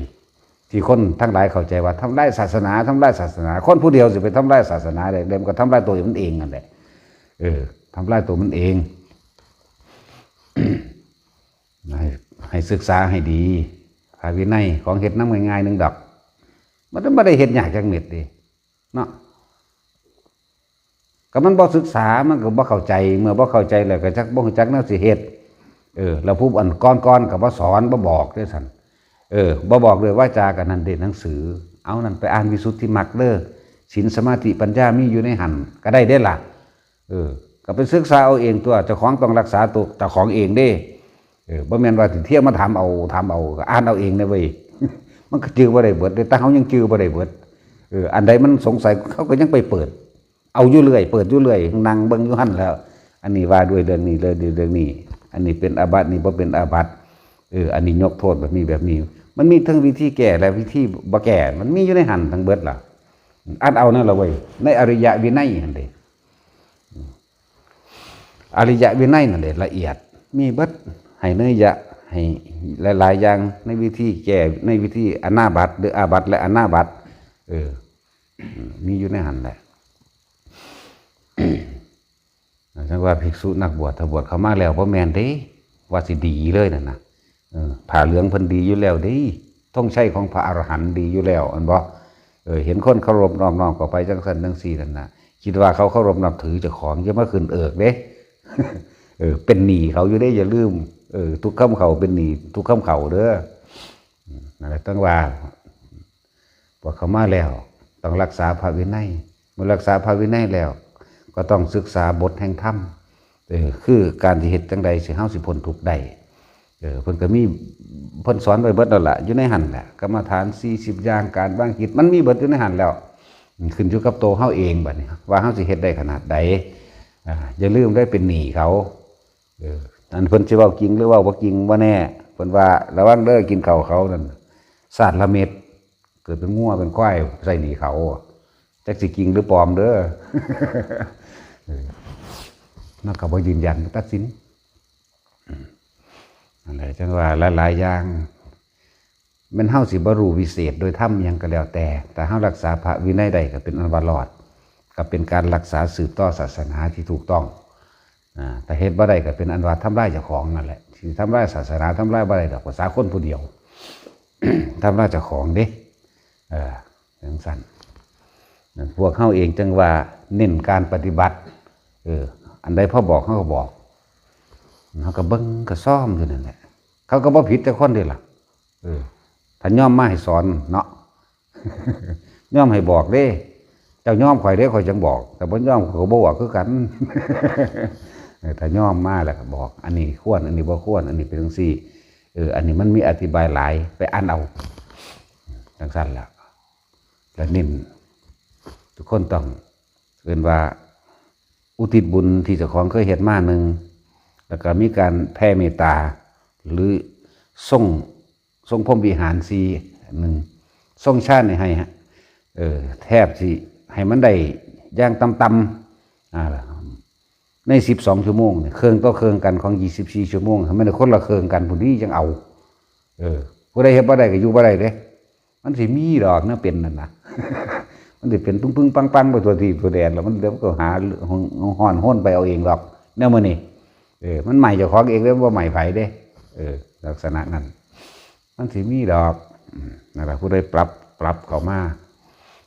[SPEAKER 1] ที่คนทั้งหลายเข้าใจว่าทำลายศาสนาทำลายศาสนาคนผู้เดียวสิไปทำลายศาสนาได้เดิมก็ทำลายตัวมันเองนั่นแหละทำลายตัวมันเอง ให้ศึกษาให้ดีพระวินัยของเฮ็ดน้ำง่ายๆนึงดอกมันไม่ได้เฮ็ดยากจังเม็ดดิเนาะก็มันบ่ศึกษามันก็บ่เข้าใจเมื่อบ่เข้าใจแล้วก็จักบ่รู้จักแนวสิเฮ็ดแล้วผู้อันก่อนก็บ่สอนบ่บอกด้วยซั่นบ่บอกเลยว่าจากันนั่นเด่นหนังสือเอานั่นไปอ่านวิสุทธิมรรคเด้อศีลสมาธิปัญญามีอยู่ในหันก็ได้เด้ล่ะก็ไปศึกษาเอาเองตัวเจ้าของต้องรักษาตัวเจ้าของเองเด้บ่แม่นว่าสิเที่ยวมาถามเอาก็อ่านเอาเองนะเว้ย มันก็จื้อบ่ได้เบิดแต่เฮายังจื้อบ่ได้เบิดอันใดมันสงสัยเขาก็ยังไปเปิดเอาอยู่เรื่อยเปิดอยู่เรื่อยนั่งเบิ่งอยู่หั่นแล้วอันนี้ว่าด้วยเรื่องนี้เลยเรื่องนี้อันนี้เป็นอาบัตินี่บ่เป็นอาบัติอันนี้ยกโทษแบบนี้มันมีทั้งวิธีแก้และวิธีบ่แก้มันมีอยู่ในหันทั้งเบิดล่ะอ่านเอานั่นล่ะเว้ยในอริยวินัยหั่นเด้อริยวินัยนั่นแหละละเอียดมีเบิดให้เนยยะให้หลายๆอย่างในวิธีแก้ในวิธีอนาบัติหรืออาบัติและอนาบัติมีอยู่ในหันแหละจังว่าภิกษุนักบวชถ้าบวชเข้ามาแล้วบ่แม่นเด้ว่าสิดีเลยนั่นน่ะผ้าเหลืองเพิ่นดีอยู่แล้วเด้ธงชัยของพระอรหันต์ดีอยู่แล้วอันบ่เห็นคนเคารพน้อมๆเข้าไปจังซั่นจังซี่นั่นน่ะคิดว่าเขาเคารพนับถือเจ้าของจะมาขึ้นเอิกเด้ เป็นหนี้เขาอยู่ได้อย่าลืมทุกคำเขาเป็นหนี้ทุกคำเขาเด้อนั่นแหละต้องว่าพอเขามาแล้วต้องรักษาพระวินัยเมื่อรักษาพระวินัยแล้วก็ต้องศึกษาบทแห่งธรรมคือการที่เฮ็ดจังใดสิเฮาสิพ้นทุกข์ได้เพิ่นก็มีเพิ่นสอนไว้เบิดแล้วล่ะอยู่ในหันแหละกรรมฐาน40อย่างการวางจิตมันมีเบิดอยู่ในหันแล้วขึ้นอยู่กับตัวเฮาเองบัดนี้ว่าเฮาสิเฮ็ดได้ขนาดใดอย่าลืมได้เป็นหนี้เขาอันเพิ่นสิเว้าจริงหรือเว้าบ่จริงบ่แน่เพิ่นว่าระวังเด้อกินข้าวเขานั่นสาดละเม็ดเกิดเป็นงัวเป็นควายใส่หนีเขาจักสิจริงหรือปลอมเด้อ นั่นก็บ่ยืนยันตัดสินอะไรจังว่าหลายๆอย่างมันเฮาสิบ่รู้วิเศษโดยธรรมหยังก็แล้วแต่เฮารักษาพระวินัยได้ก็เป็นอันว่ารอดก็เป็นการรักษาสืบต่อศาสนาที่ถูกต้องแต่เฮ็ดบ่ได้ก็เป็นอันว่าทำลายเจ้าของนั่นแหละสิทำลายศาสนาทำลายบ่ได้ดอกภาษาคนผู้เดียว ทำลายเจ้าของเด้จังซั่นนั่นพวกเฮาเองจังว่าเน้นการปฏิบัติอันใดพ่อบอกเฮาก็บอกเฮาก็เบิ่งก็ซ่อมอยู่นั่นแหละเขาก็บ่ผิดแต่คนเด้ล่ะถ้ายอมมาให้สอนเนาะ ยอมให้บอกเด้ เจ้าย่อมข่อยได้ข่อยจังบอกแต่บ่ย่อมเขาบ่บอกคือกัน ถ้าย่อมมาแล้วก็บอกอันนี้ควรอันนี้บ่ควรอันนี้เป็นจังซี่อันนี้มันมีอธิบายหลายไปอ่านเอาจังซั่นล่ะแล้วนิ่มทุกคนต้องเป็นว่าอุทิศบุญที่เจ้าของเคยเฮ็ดมาหนึ่งแล้วก็มีการแผ่เมตตาหรือทรงพรหมวิหาร4หนึ่งทรงชาติให้ฮะแทบสิให้มันได้ย่างต่ำใน12 ชั่วโมงเนี่ยเครื่องต่อเครื่องกันของ24 ชั่วโมงมันได้คนละเครื่องกันผู้นี้ยังเอาผู้ใดเฮ็ดบ่ได้ก็อยู่บ่ได้เด้มันสิมีดอกนะเป็นนั่นน่ะ มันสิเป็นปึ้งๆปังๆไปตัวที่ตัวแดนแล้วมันเดี๋ยวก็หาฮ้อนห้นไปเอาเองหรอกแนวมื้อนี้มันใหม่เจ้าของเองเด้บ่ใหม่ไผเด้ลักษณะนั้นมันสิมีดอกนั่นล่ะผู้ใดปรับเข้ามา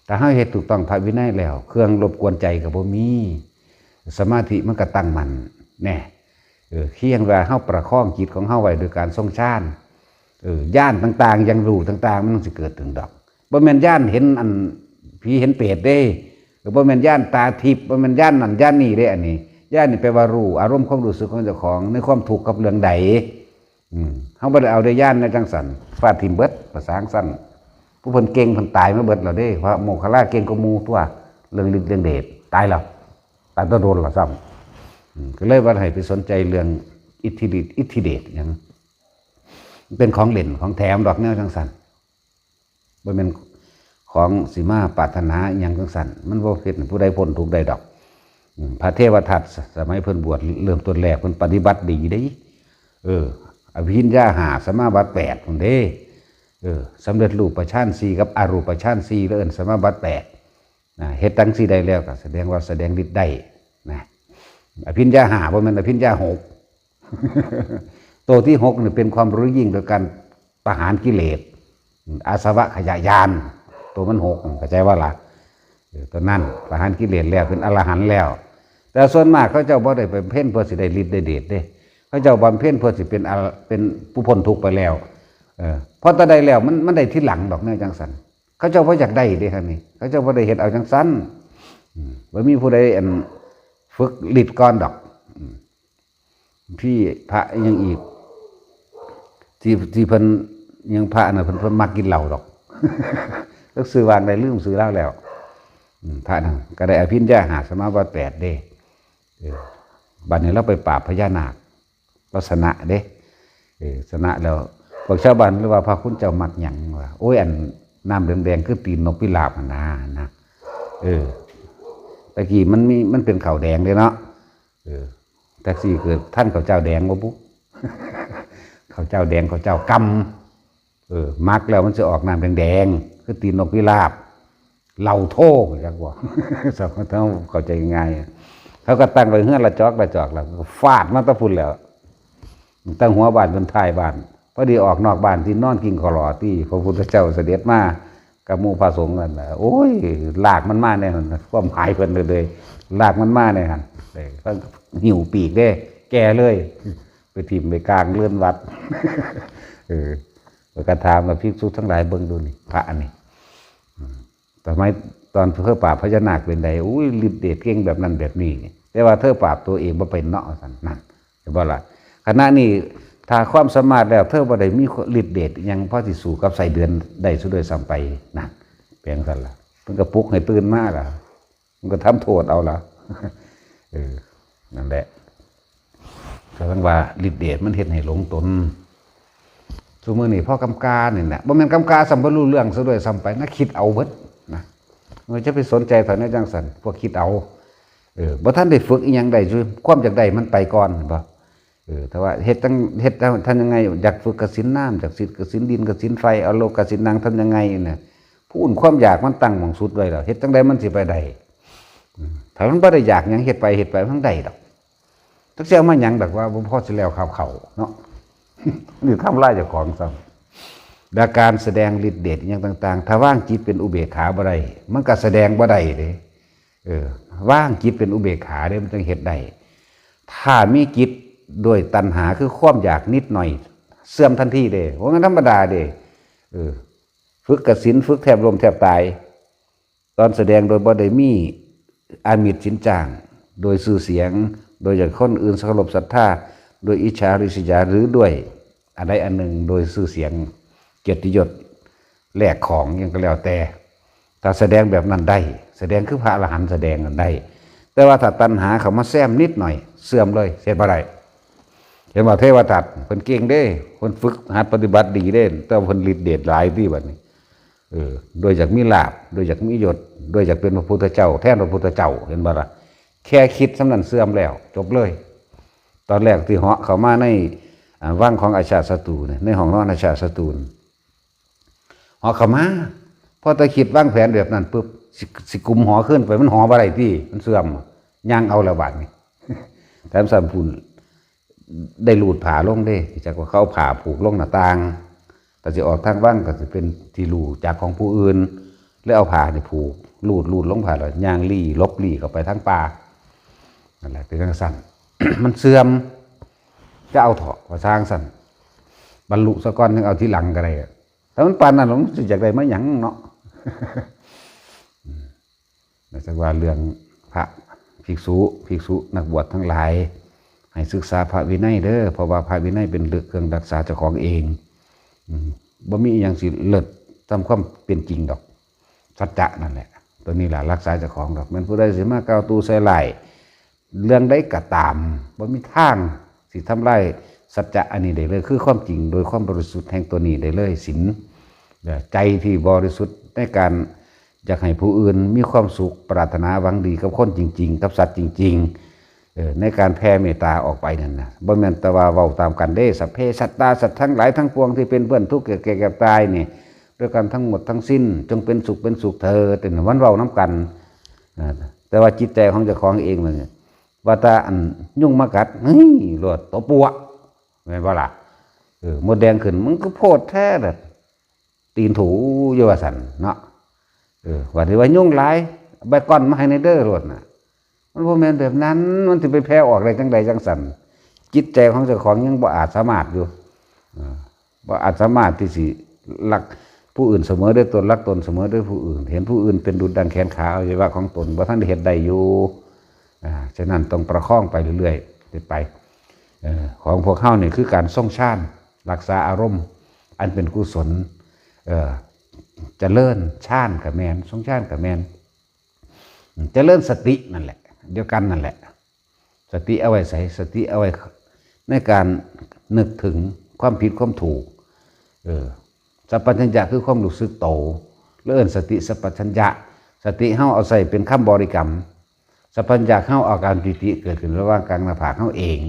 [SPEAKER 1] ถ้าเฮาเฮ็ดถูกต้องพระวินัยแล้วเครื่องรบกวนใจก็บ่มีสมาธิมันก็ตั้งมั่นแน่เคียงว่าเฮาประคองจิตของเฮาไว้โดยการทรงฌานญาณต่างๆยังรู้ต่างๆมันสิเกิดถึงดอกบ่แม่นญาณเห็นอันผีเห็นเปรตเด้หรือบ่แม่นญาณตาทิพย์บ่แม่นญาณนั่นญาณนี่เด้อันนี้ญาณนี่แปลว่ารู้อารมณ์ความรู้สึกของเจ้าของในความทุกข์กับเรื่องใดเฮาบ่ได้เอาได้ญาณในจังซั่นฟาดทิ่มเบิดภาษาสั้นผู้เพิ่นเก่งเพิ่นตายมาเบิดแล้วเด้เพราะโมคคัลลาเก่งกว่าหมู่ตัวเรื่องฤทธิ์เรื่องเดชตายแล้วตายตัวโดนแล้วซ้ำก็เลยว่าให้ไปสนใจเรื่องอิทธิฤทธิ์อิทธิเดชหยังเป็นของเล่นของแถมดอกแนวจังซั่นบ่แม่นของสิมาปรารถนาหยังจังซั่นมันบ่เฮ็ดให้ผู้ใดพ้นทุกข์ได้ดอกพระเทวทัตสมัยเพิ่นบวชเริ่มต้นแรกเพิ่นปฏิบัติดีเด้อภิญญา5สมาบัติ8พุ่นเด้สำเร็จรูปฌาน4กับอรูปฌาน4แล้วเอิ้นสมาบัติ8เฮ็ดจังซี่ได้แล้วก็แสดงว่าแสดงฤทธิ์ได้นะอภิญญา5บ่แม่นอภิญญา6 ตัวที่6นี่เป็นความรู้ยิ่งโดยการประหารกิเลสอาสวะขยายานตัวมัน6เข้าใจว่าล่ะตัวนั้นประหารกิเลสแล้วเป็นอรหันต์แล้วแต่ส่วนมากเขาเจ้าบ่ได้ไปเพ่นเพื่อสิได้ฤทธิ์ได้เดชเด้เขาเจ้าบำเพ็ญเพื่อสิเป็นผู้พ้นทุกข์ไปแล้วพอตะได้แล้วมันได้ที่หลังดอกแนวจังสันเขาเจ้าบ่อยากได้เด้ครับนี่เขาเจ้าบ่ได้เฮ็ดเอาจังสันบ่มีผู้ใดฝึกฤทธิ์ก่อนดอกพี่พระยังอีกที่เพิ่นยังพระน่ะเพิ่นมักกินเหล้าดอกแล้วซื้อวางได้ลืมซื้อเหล้าแล้วพระนั่นก็ได้อภิญญา5สมาบัติ8เด้บัดนี้เราไปปราบพญานาคลักษณะเด้ชนะแล้วพวกชาวบ้านหรือว่าพระคุณเจ้ามักหยังว่าโอ้ยอันน้ำแดงๆคือตีนนกพิราบนะตะกี้มันเป็นข้าวแดงเลยเนาะแต่สี่เกิดท่านข้าวเจ้าแดงบ่ปุ๊ข้าวเจ้าแดงข้าวเจ้ากำมักแล้วมันจะออกน้ำแดงๆคือตีนนกพิราบเหล่าโทจักว่าสาวเขาเข้าใจง่ายเขาก็ตั้งไว้เฮือนละจอกแล้วฟาดมันตะพุ่นแล้วตั้งหัวบ้านจนท้ายบ้านพอดีออกนอกบ้านที่นอนกินขอรอที่พระพุทธเจ้าเสด็จมากับหมู่พระสงฆ์นั่นโอ้ยลากมันมาเนี่ยความหายเพิ่นเลยลากมันมาเนี่ยฮะเพิ่นหิวปีกเด้แก่เลยไปถิ่มไปกลางเลื่อนวัดกระทำกับภิกษุทั้งหลายเบิ่งดูนี่พระอันนี้แต่ไม่ตอนเธอปราบพญานาคเป็นใดอุ้ยฤทธิ์เดชเก่งแบบนั้นแบบนี้แต่ว่าเธอปราบตัวเองบ่เป็นเนาะสั่นนั่นเห็นบ่ล่ะขณะนี้ถ้าความสามารถแล้วเธอบ่ได้มีฤทธิ์เดชยังพอสิสู้กับใส่เดือนได้ซะด้วยซ้ำไปนั่นเพียงซั่นล่ะเพิ่นก็ปลุกให้ตื่นมาล่ะมันก็ทำโทษเอาล่ะนั่นแหละก็ต้องว่าฤทธิ์เดชมันเฮ็ดให้หลงตนซุมื้อนี้พ่อกำกานี่แหละบ่แม่นกำกาสัมบ่รู้เรื่องซะด้วยซ้ำไปนะคิดเอาเบิดนะมันจะไปสนใจเท่านั้นจังซั่นพวกคิดเอาบ่ทันได้ฝึกอีหยังได้ซื่อความอยากได้มันไปก่อนบ่แต่ว่าเฮ็ดท่านยังไงอยากฝึกกสินน้ำจากสิกสินดินกสินไฟเอาโลกกสินนางทำยังไงเนี่ยผู้อื่นความอยากมันตั้งหม่องสุดไว้แล้วเฮ็ดจังใดมันสิไปได้ถ้ามันบ่ได้อยากหยังเฮ็ดไปมันได้ดอกจักสิเอามาหยังดอกว่าบ่พอสิแล้วเขาเนาะนี่ทำลายเจ้าของซ้ำดาการแสดงฤทธิ์เดชอย่างต่างๆถ้าว่างจิตเป็นอุเบกขาบ่ได้มันก็แสดงบ่ได้เด้ว่างจิตเป็นอุเบกขาเด้มันจึงเฮ็ดได้ถ้ามีจิตด้วยตัณหาคือความอยากนิดหน่อยเสื่อมทันทีเด้ว่างั้นธรรมดาเด้ฝึกกสินฝึกแทบลมแทบตาย ตอนแสดงโดยบ่ได้มีอามิตรสินจ้างโดยสื่อเสียงโดยจากคนอื่นเคารพศรัทธาโดยอิจฉาริษยาหรือด้วยอะไรอันหนึ่งโดยสื่อเสียงเกียรติยศแลกของยังก็แล้วแต่ถ้าแสดงแบบนั้นได้แสดงคือพระอรหันต์แสดงกันได้แต่ว่าถ้าตัณหาเขามาแซมนิดหน่อยเสื่อมเลยเสียบ่ได้เห็นว่าเทวทัตเพิ่นเก่งเด้เพิ่นฝึกหัดปฏิบัติดีเด้แต่เพิ่นฤทธิ์เดชหลายที่บัดนี้โดยจากมีลาภโดยจากมียศโดยจากเป็นพระพุทธเจ้าแทนพระพุทธเจ้าเห็นบ่ล่ะแค่คิดสำนั้นเสื่อมแล้วจบเลยตอนแรกที่เหาะเข้ามาในว่างของอาชาติศัตรูในห้องนอนอาชาติศัตรูเหาะเข้ามาพอตะคิดวางแผนแบบนั้นปุ๊บสิกุมหอขึ้นไปมันหอบ่ได้ที่มันเสื่อมย่างเอาละบาดนี่แถมสัมพุนได้หลูดผ่าลงได้จากว่าเขาผ่าผูกลงหน้าต่างแต่จะออกทางว่างก็จะเป็นที่รูจากของผู้อื่นแล้วเอาผ่านี่ผูกลูดลงผ่าแล้วย่างลี่ลบลี่เข้าไปทั้งป่านั่นแหละเป็นทางสั้น มันเสื่อมจะเอาเถาะมาสร้างสั้นบรรลุสะก้อนถึงเอาที่หลังก็ได้แต่มันปานนั้นผมอยากได้มาหยังเนาะ แต่จากว่าเรื่องพระภิกษุนักบวชทั้งหลายให้ศึกษาพระวินัยเด้อเพราะว่าพระวินัยเป็นเครื่องรักษาเจ้าของเองบ่มีอย่างสิเลิศตามความเป็นจริงดอกสัจจะนั่นแหละตัวนี้แหละรักษาเจ้าของดอกมันผู้ใดสิมาก้าวตู้ใส่ไหลเรื่องได้กระตามบ่มีทางสิทำลายสัจจะอันนี้ได้เลยคือความจริงโดยความบริสุทธิ์แห่งตัวนี้ได้เลยศีลใจที่บริสุทธิ์ในการอยากให้ผู้อื่นมีความสุขปรารถนาหวังดีกับคนจริงๆกับสัตว์จริงๆในการแผ่เมตตาออกไปนั่นนะบ่แม่นแต่ว่าเว้าตามกันเด้สัพเพสัตตาสัตว์ทั้งหลายทั้งปวงที่เป็นเพื่อนทุกข์เกิดแก่เก็บตายนี่ด้วยกันทั้งหมดทั้งสิ้นจงเป็นสุขเธอแต่วันเว้าน้ำกันแต่ว่าจิตใจของเจ้าของเองเนี่ยว่าตาอันยุ่งมากัดเฮ้ยรวดตัวปัวแม่นบ่ล่ะมดแดงขึ้นมันก็โพดแท้แบบตีนถูอยู่ว่าสั่นเนาะว่าที่ว่ายุ่งหลายใบก้อนมาให้ในเด้อรวดน่ะมันบ่แม่นแบบนั้นมันสิไปแพ้ออกได้จังใดจังสั่นจิตใจของเจ้าของยังบ่อาจสามารถอยู่บ่อาจสามารถที่สิรักผู้อื่นเสมอด้วยตนรักตนเสมอด้วยผู้อื่นเห็นผู้อื่นเป็นดุจดังแขนขาอวัยวะของตนบ่ทันได้เฮ็ดได้อยู่ฉะนั้นต้องประคองไปเรื่อยๆไปของพวกเฮานี่คือการทรงฌานรักษาอารมณ์อันเป็นกุศลเจริญฌานกับแมนทรงฌานกับแมนเจริญสตินั่นแหละเดียวกันนั่นแหละสติเอาไว้ใส่สติเอาไว้ในการนึกถึงความผิดความถูกสัพพัญญะคือความรู้สึกโตเลื่อนสติสัพพัญญะสติเฮาเอาใส่เป็นคำบริกรรมสัพพัญญะเฮาเอาการปิติเกิดขึ้นระหว่างกลางหน้าผากเฮาเอง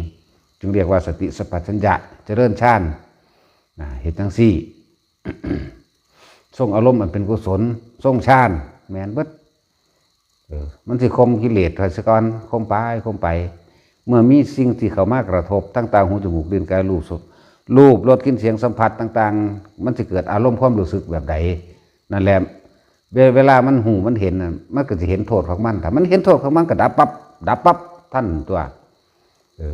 [SPEAKER 1] จึงเรียกว่าสติสัพพัญญะเจริญฌานเหตุทั้งสี่ ทรงอารมณ์มันเป็นกุศลทรงฌานแม่นเบิดมันสิคมกิเลสไว้ซะก่อนคมไปเมื่อมีสิ่งที่เข้ามากระทบทั้งตาหูจมูกลิ้นกายรูปรสกลิ่นเสียงสัมผัสต่างๆมันจะเกิดอารมณ์ความรู้สึกแบบใดนั่นแหละเวลามันหูมันเห็นมันก็จะเห็นโทษของมันถ้ามันเห็นโทษของมันก็ดับปั๊บท่านตัว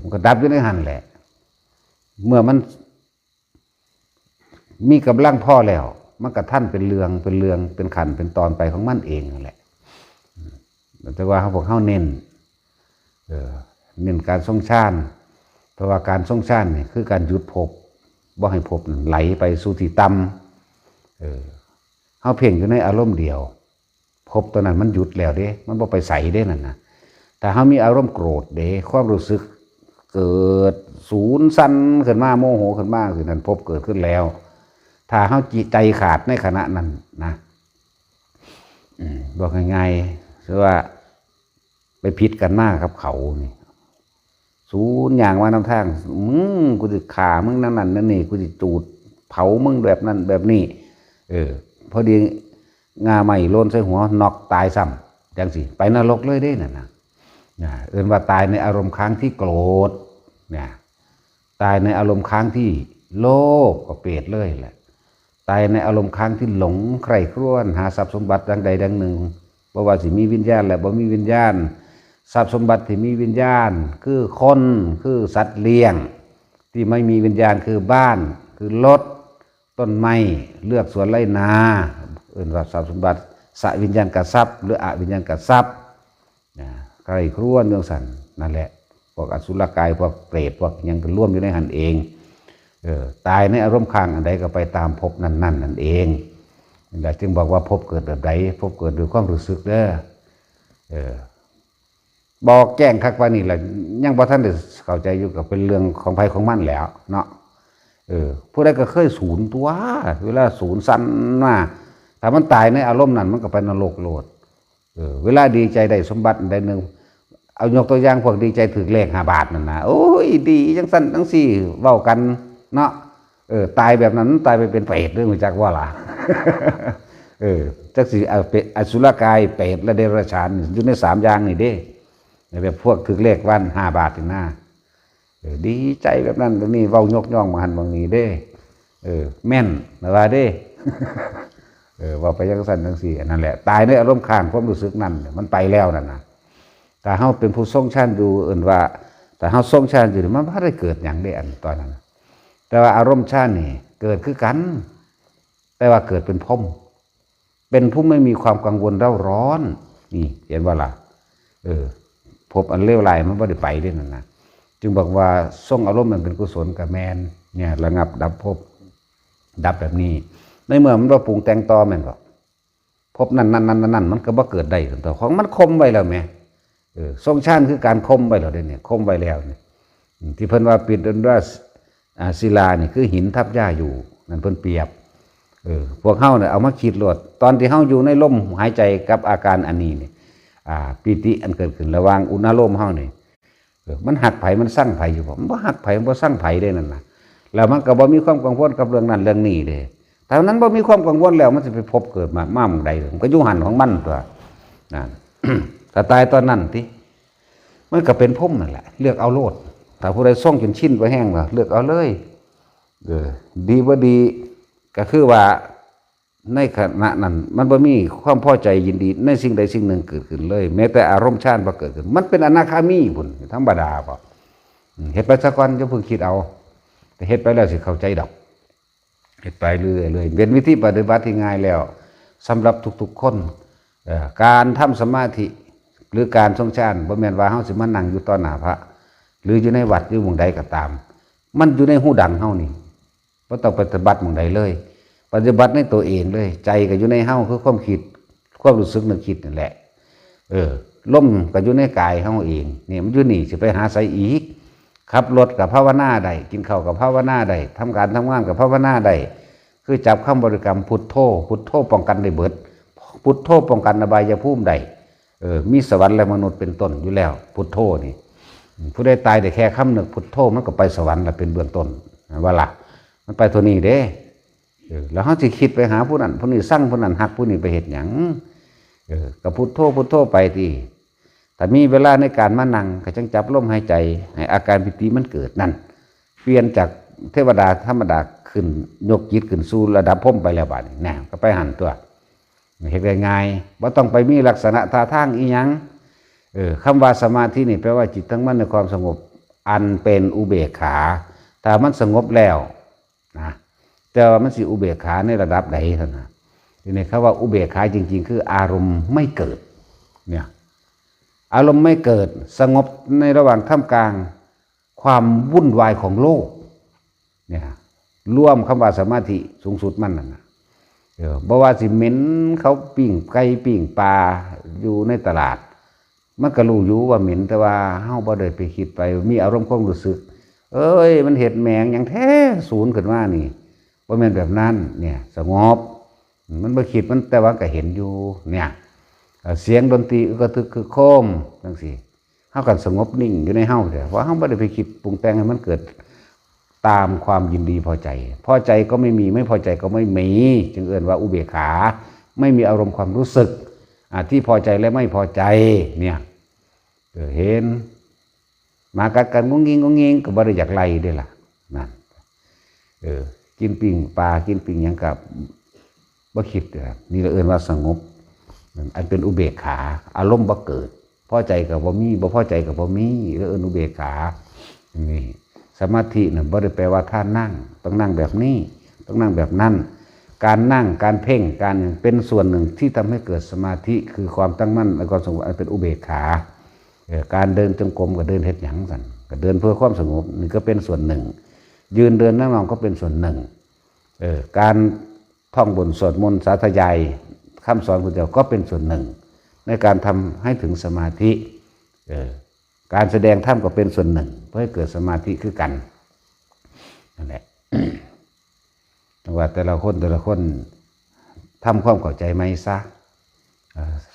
[SPEAKER 1] มันก็ดับอยู่ในหันแหละเมื่อมันมีกำลังพอแล้วมันก็ท่านเป็นเรื่องเป็นขันเป็นตอนไปของมันเองนั่นแหละแต่ว่าเขาพวกเขาเน้นการทรงฌานเพราะว่าการทรงฌานเนี่ยคือการหยุดภพบ่ให้ภพไหลไปสู่ที่ต่ำเขาเพ่งอยู่ในอารมณ์เดียวภพตัวนั้นมันหยุดแล้วเด้มันบ่ไปใส่เด้นั่นนะแต่เขามีอารมณ์โกรธเด้ความรู้สึกเกิดสูญสั้นขึ้นมาโมโหขึ้นมาคือนั้นภพเกิดขึ้นแล้วถ้าเขาใจขาดในขณะนั้นนะบอกง่ายๆคือว่าไปพิษกันมากครับเขานี่สูญอย่างว่านำทางกูจะฆ่ามึงนั่นนี่กูจะจูดเผามึงแบบนั้นแบบนี้พอดีงาใหม่โลนใส่หัวนอกตายซ้ำจังสิไปนรกเลยได้น่ะนะว่าตายในอารมณ์ค้างที่โกรธเนี่ยตายในอารมณ์ค้างที่โลภก็เปรตเลยแหละตายในอารมณ์ค้างที่หลงใคร่ครวญหาทรัพย์สมบัติดังใดดังหนึ่งบ่ว่าสิมีวิญญาณและบ่มีวิญญาณทรัพย์สมบัติที่มีวิญญาณคือคนคือสัตว์เลี้ยงที่ไม่มีวิญญาณคือบ้านคือรถต้นไม้เลือกสวนไร่นาว่าทรัพย์สมบัติ สวิญญาณกทรัพย์หรืออวิญญาณกทรัพย์ใครครวนเรื่องสันนั่นแหละพวกอสุรกายพวกเปรตพวกยังกันร่วมอยู่ในหันเองตายในอารมณ์ค้างอันใดก็ไปตามภพนั่นเองแต่จึงบอกว่าภพเกิดแบบใดภพเกิดด้วยความรู้สึกเด้อบอกแจ้งคักว่านี่แหละยังบ่ท่านได้เข้าใจอยู่กับเป็นเรื่องของภัยของมันแล้วเนาะผู้ใดก็เคยสูญตัวเวลาสูญสั้นมาถ้ามันตายในอารมณ์นั้นมันก็ไปนรกโลดเวลาดีใจได้สมบัติได้หนึ่งเอายกตัวอย่างพวกดีใจถือเลข5 บาทนั่นนะโอ้ยดีจังสั้นจังสี่เว้ากันเนาะตายแบบนั้นตายไปเป็นเปรตเรื่องมาจากว่าล่ะจักสิอสุรกายเปรตและเดรัจฉานอยู่ใน3อย่างนี่เด้แบบพวกถือเลขวัน5 บาทถึงหน้าดีใจแบบนั้นแบบนี้เว้ายกย่องมาหันบางนี้เด้แม่นนะว่าเด้ว่าไปยังสั้นจังสี่นั่นแหละตายในอารมณ์ค้างความรู้สึกนั่นมันไปแล้วนั่นนะแต่เฮาเป็นผู้ทรงฌานอยู่ว่าแต่เฮาทรงฌานอยู่มันบ่ได้เกิดอย่างได้อันตอนนั้นแต่ว่าอารมณ์ฌานนี่เกิดคือกันแต่ว่าเกิดเป็นพรหมเป็นผู้ไม่มีความกังวลเร่าร้อนนี่เห็นว่าล่ะพบอันเลวร้ายมันบ่ได้ไปด้วยนั่นนะจึงบอกว่าทรงอารมณ์มันเป็นกุศลกับแมนเนี่ยระงับดับภพดับแบบนี้ในเมื่อมันบ่ปรุงแต่งต่อแม่นบ่ภพนั่นมันก็บ่เกิดได้ต่อของมันคมไว้แล้วแม่ทรงฌานคือการคมไว้แล้วเด้เนี่ยคมไว้แล้วนี่ที่เพิ่นว่าปิดด้วยศิลานี่คือหินทับหญ้าอยู่นั่นเพิ่นเปรียบพวกเฮาเนี่ยเอามาคิดโลดตอนที่เฮาอยู่ในลมหายใจกับอาการอันนี้นี่ปิติอันเกิดขึ้นระหว่างอุณโลมเฮานี่มันหักไผมันสร้างไผอยู่บ่มันบ่หักไผมันบ่สร้างไผได้นั่นน่ะแล้วมันก็บ่มีความกังวลกับเรื่องนั้นเรื่องนี้เด้แต่นั้นบ่มีความกังวลแล้วมันจะไปพบเกิดมาหม้องใดมันก็อยู่หันของมันตัวนั่น ถ้าตายตอนนั้นติมันก็เป็นพรหมนั่นแหละเลือกเอาโลดถ้าผู้ใดส่งจนชิ้นบ่แห้งล่ะเลือกเอาเลยดีบ่ดีก็คือว่าในขณะนั้นมันบ่มีความพอใจยินดีในสิ่งใดสิ่งหนึ่งเกิดขึ้นเลยแม้แต่อารมณ์ฌานบ่เกิดขึ้นมันเป็นอนาคามีพุ่นธรรมดาบ่เฮ็ดไปซะก่อนอย่าเพิ่งคิดเอาแต่เฮ็ดไปแล้วสิเข้าใจดอกเฮ็ดไปเรื่อยๆเป็นวิธีปฏิบัติที่ง่ายแล้วสำหรับทุกๆคนการทำสมาธิหรือการทรงฌานบ่แม่นว่าเฮาสิมานั่งอยู่ต่อหน้าพระหรืออยู่ในวัดอยู่หม้องใดก็ตามมันอยู่ในหูดังเฮานี่บ่ต้องปฏิบัติหม้องใดเลยปฏิบัติในตัวเองเลยใจก็อยู่ในเฮาคือความคิดความรู้สึกนึกคิดนั่นแหละลมก็อยู่ในกายเฮาเองนี่มันอยู่นี่สิไปหาไสอีกขับรถกับภาวนาได้กินข้าวกับภาวนาได้ทำการทำงานกับภาวนาได้คือจับคำบริกรรมพุทโธพุทโธป้องกันได้เบิดพุทโธป้องกันอบายภูมิได้มีสวรรค์และมนุษย์เป็นต้นอยู่แล้วพุทโธนี่ผู้ใดตายแต่แค่คำนึกพุทโธมันก็ไปสวรรค์แล้วเป็นเบื้องต้นว่าล่ะมันไปตัวนี้เด้แล้วเขาจะคิดไปหาผู้นั้นผู้นี้สร้างผู้นั้นหักผู้นี้ไปเหตุหยังกับพุทโธพุทโธไปทีแต่มีเวลาในการมานั่งก็จังจับลมหายใจให้อาการปิติมันเกิดนั่นเปลี่ยนจากเทวดาธรรมดาขึ้นยกจิตขึ้นสู่ระดับพรหมไปแล้วบาดนี้แน่ก็ไปหันตัวเห็นได้ง่ายว่าต้องไปมีลักษณะท่าทางอีหยังคำว่าสมาธินี่แปลว่าจิตทั้งมันในความสงบอันเป็นอุเบกขาถ้ามันสงบแล้วนะแต่ว่ามันสิอุเบกขาในระดับใดเท่านั้นทีนี้เขาว่าอุเบกขาจริงๆคืออารมณ์ไม่เกิดเนี่ยอารมณ์ไม่เกิดสงบในระหว่างท่ามกลางความวุ่นวายของโลกเนี่ยร่วมคำว่าสมาธิสูงสุดมันนั่นนะบ่ว่าสิเหม็นเขาปิ้งไก่ปิ้งปลาอยู่ในตลาดมันก็รู้อยู่ว่าเหม็นแต่ว่าเฮาบ่ได้ไปคิดไปมีอารมณ์ความรู้สึกมันเห็ดแมงอย่างแท้ศูนย์ขึ้นมานี่บ่แม่นแบบนั้นเนี่ยสงบมันบ่คิดมันแต่ว่าก็เห็นอยู่เนี่ยเสียงดนตรีก็คือโคมจังซี่เฮาก็สงบนิ่งอยู่ในเฮาแต่ว่าเฮาบ่ได้ไปคิดปรุงแต่งให้มันเกิดตามความยินดีพอใจพอใจก็ไม่มีไม่พอใจก็ไม่มีจึงเอ่ยว่าอุเบกขาไม่มีอารมณ์ความรู้สึกที่พอใจและไม่พอใจเนี่ยเห็นมากัดกันงงงิงก็บ่ได้อยากไล่ด้วยล่ะนั่นกินปิ้งปลากินปิ้งหยังกับบ่คิดนี่เราเอ่ยว่าสงบอันเป็นอุเบกขาอารมณ์บ่เกิดพอใจกับบ่มีบ่พอใจกับบ่มีแล้วเอิ้นอุเบกขานี่สมาธิเนี่ยบ่ได้แปลว่าท่านั่งต้องนั่งแบบนี้ต้องนั่งแบบนั้น การนั่งการเพ่งการเป็นส่วนหนึ่งที่ทำให้เกิดสมาธิคือความตั้งมั่นและความสงบเป็นอุเบกขาการเดินจงกรมกับเดินเฮ็ดหยังสั่นก็เดินเพื่อความสงบนี่ก็เป็นส่วนหนึ่งยืนเดินนั่งนอนก็เป็นส่วนหนึ่งการท่องบนสวดมนต์สาธยายคำสอนพุทธเจ้าก็เป็นส่วนหนึ่งในการทำให้ถึงสมาธิการแสดงธรรมก็เป็นส่วนหนึ่งเพื่อให้เกิดสมาธิคือกันนั่นแหละ ว่าแต่ละคนทำความเข้าใจไหมซะ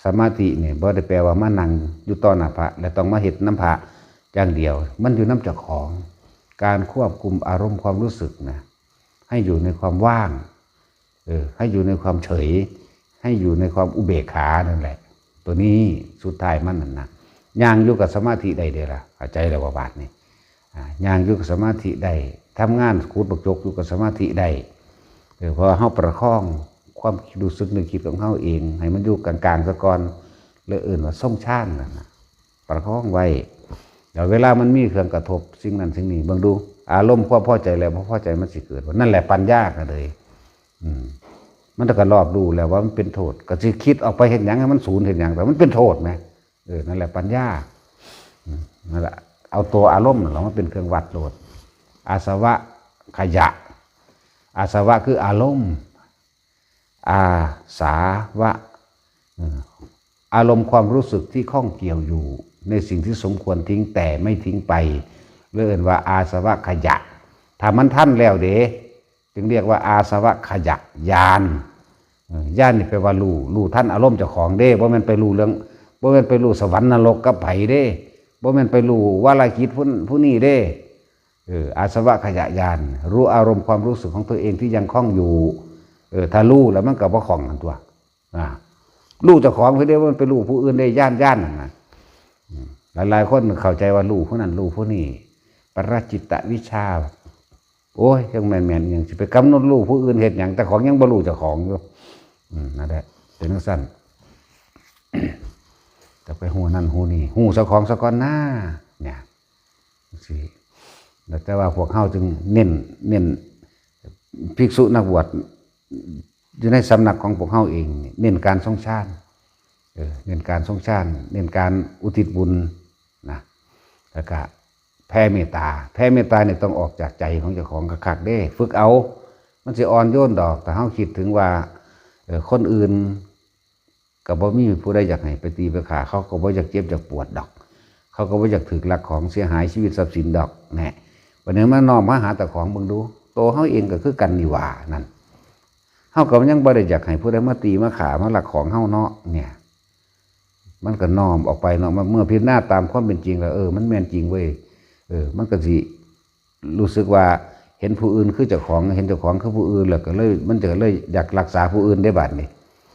[SPEAKER 1] สมาธิเนี่ยบ่ได้แปลว่ามานั่งอยู่ต่อหน้าพระและต้องมาเฮ็ดน้ำพระอย่างเดียวมันอยู่น้ำเจ้าของการควบคุมอารมณ์ความรู้สึกนะให้อยู่ในความว่างให้อยู่ในความเฉยให้อยู่ในความอุเบกขานั่นแหละตัวนี้สุดท้ายมันนั่นนะย่างอยู่กับสมาธิได้เด้อล่ะเข้าใจแล้วว่าบาดนี่ย่างอยู่กับสมาธิได้ทำงานขูดบักจกอยู่กับสมาธิได้พอเฮาประคองความรู้สึกนึกคิดของเฮาเองให้มันอยู่กลางๆซะก่อนแล้วอื่นว่าส่งช่างนั่นนะประคองไว้เดี๋ยวเวลามันมีเครื่องกระทบสิ่งนั้นสิ่งนี้เบิ่งดูอารมณ์ความพอใจแล้วพอใจมันสิเกิดนั่นแหละปัญญาก็เลยมันก็รอบดูแล้วว่ามันเป็นโทษก็สิคิดออกไปเห็นหยังให้มันศูนย์เห็นหยังแต่มันเป็นโทษไหมนั่นแหละปัญญานั่นแหละเอาตัวอารมณ์นั่นแหละมันเป็นเครื่องวัดโลดอาสวะขยะอาสวะคืออารมณ์อาสาวะอารมณ์ความรู้สึกที่ข้องเกี่ยวอยู่ในสิ่งที่สมควรทิ้งแต่ไม่ทิ้งไปเรียกว่าอาสวะขยะถ้ามันท่านแล้วเด้จึงเรียกว่าอาสวะขยะญาณญาณนี่แปลว่ารู้ท่านอารมณ์เจ้าของเด้บ่แม่นไปรู้เรื่องบ่แม่นไปรู้สวรรค์นรกกับไผเด้บ่แม่นไปรู้ว่าลาคิดผู้นี้เด้อาสวะขยะญาณรู้อารมณ์ความรู้สึกของตัวเองที่ยังคล้องอยู่ถ้ารู้แล้วมันก็บ่คล้องกันตัวรู้เจ้าของคือได้ว่ามันไปรู้ผู้อื่นได้ย่านนั่นนะหลายคนเข้าใจว่ารู้ผู้นั้นรู้ผู้นี้ปรจิตตวิชชาโอ้ยยังแม่นยังสิไปกำหนดรู้ผู้อื่นเฮ็ดหยังแต่ของยังบ่รู้เจ้าของอยู่นั่นแหละเป็นจังซั่น จะไปฮู้นั่นฮู้นี่ฮู้เจ้าของซะก่อนหน้าเนี่ยสิแต่ว่าพวกเฮาจึงเน้นภิกษุนักบวชอยู่ในสำนักของพวกเฮาเองเน้นการทรงฌานเน้นการทรงฌานเน้นการอุทิศบุญนะแล้วก็แผ่เมตตาเนี่ยต้องออกจากใจของเจ้าของคักๆเด้ฝึกเอามันสิอ่อนโยนดอกแต่เฮาคิดถึงว่าคนอื่นก็บ่มีผู้ใดอยากให้ไปตีไปฆ่าเขาก็บ่อยากเจ็บอยากปวดดอกเขาก็บ่อยากถูกลักของเสียหายชีวิตทรัพย์สินดอกแน่วันนี้มาน้อมมาหาแต่ของเบิ่งดูโตเฮาเองก็คือกันนี่หว่านั่นเฮาก็ยังบ่ได้อยากให้ผู้ใดมาตีมาฆ่ามาลักของเฮาเนาะเนี่ยมันก็น้อมออกไปเนาะเมื่อพิจารณาตามความเป็นจริงแล้วมันแม่นจริงเว้ยมันก็สิรู้สึกว่าเห็นผู้อื่นคือเจ้าของเห็นเจ้าของคือผู้อื่นแล้วก็เลยมันจะเลยอยากรักษาผู้อื่นได้บัดนี้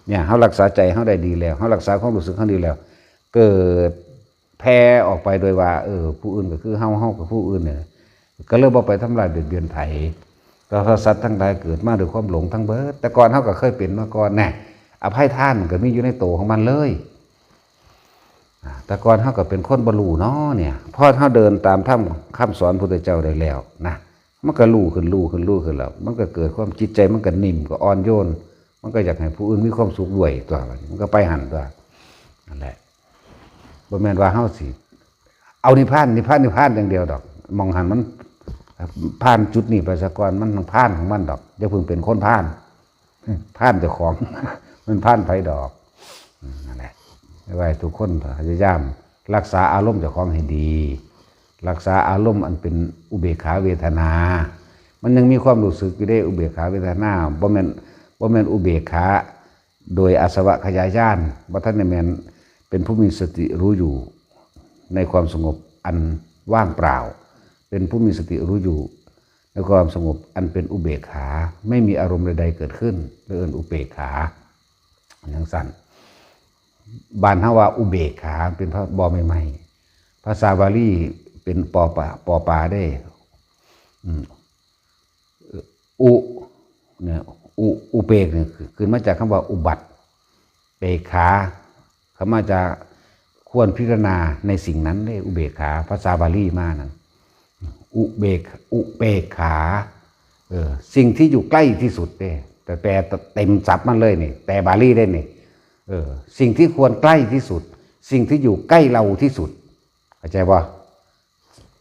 [SPEAKER 1] เนี่ยเฮารักษาใจเฮาได้ดีแล้วเฮารักษาความรู้สึกเฮาดีแล้วเกิดแผ่ออกไปโดยว่าผู้อื่นก็คือเฮากับผู้อื่นเนี่ยก็เลยบ่ไปทำลายเบียดไผก็สัตว์ทั้งหลายเกิดมาด้วยความหลงทั้งเบิดแต่ก่อนเฮาก็เคยเป็นมาก่อนแน่อภัยทานก็มีอยู่ในโตของมันเลยแต่ก่อนเฮาก็เป็นคนบ่รู้เนาะเนี่ยพอเฮาเดินตามธรรมคำสอนพุทธเจ้าได้แล้วนะมันก็รู้ขึ้นแล้วมันก็เกิดความจิตใจมันก็นิ่มก็อ่อนโยนมันก็อยากให้ผู้อื่นมีความสุขด้วยตัวมันก็ไปหันตัวนั่นแหละบ่แม่นว่าเฮาสิเอานิพพานอย่างเดียวดอกมองหันมันผ่านจุดนี้ไปซะก่อนมันผ่านของมันดอกอย่าเพิ่งเป็นคนผ่านเจ้าของ มันผ่านไผดอกนั่นแหละไว้ทุกคนพยายามรักษาอารมณ์เจ้าของให้ดีรักษาอารมณ์อันเป็นอุเบกขาเวทนามันยังมีความรู้สึกอยู่ได้อุเบกขาเวทนาบ่แม่นอุเบกขาโดยอาสวะขยายญาณบ่ทันได้แม่นเป็นผู้มีสติรู้อยู่ในความสงบอันว่างเปล่าเป็นผู้มีสติรู้อยู่ในความสงบอันเป็นอุเบกขาไม่มีอารมณ์ใดๆเกิดขึ้นเรียกอุเบกขาอย่างสั้นบานเฮาว่าอุเบกขาเป็นพระบอใหม่ๆภาษาบาลีเป็นปอปลาได้อุเนี่ยอุเบกเนี่ยคือมาจากคำว่าอุบัติเบกขาเขามาจากควรพิจารณาในสิ่งนั้นได้อุเบกขาภาษาบาลีมานั้นอุเบกขาสิ่งที่อยู่ใกล้ที่สุดเด้ แต่แปลเต็มศัพท์มันเลยนี่แต่บาลีได้นี่สิ่งที่ควรใกล้ที่สุด สิ่งที่อยู่ใกล้เราที่สุดเข้าใจป่ะ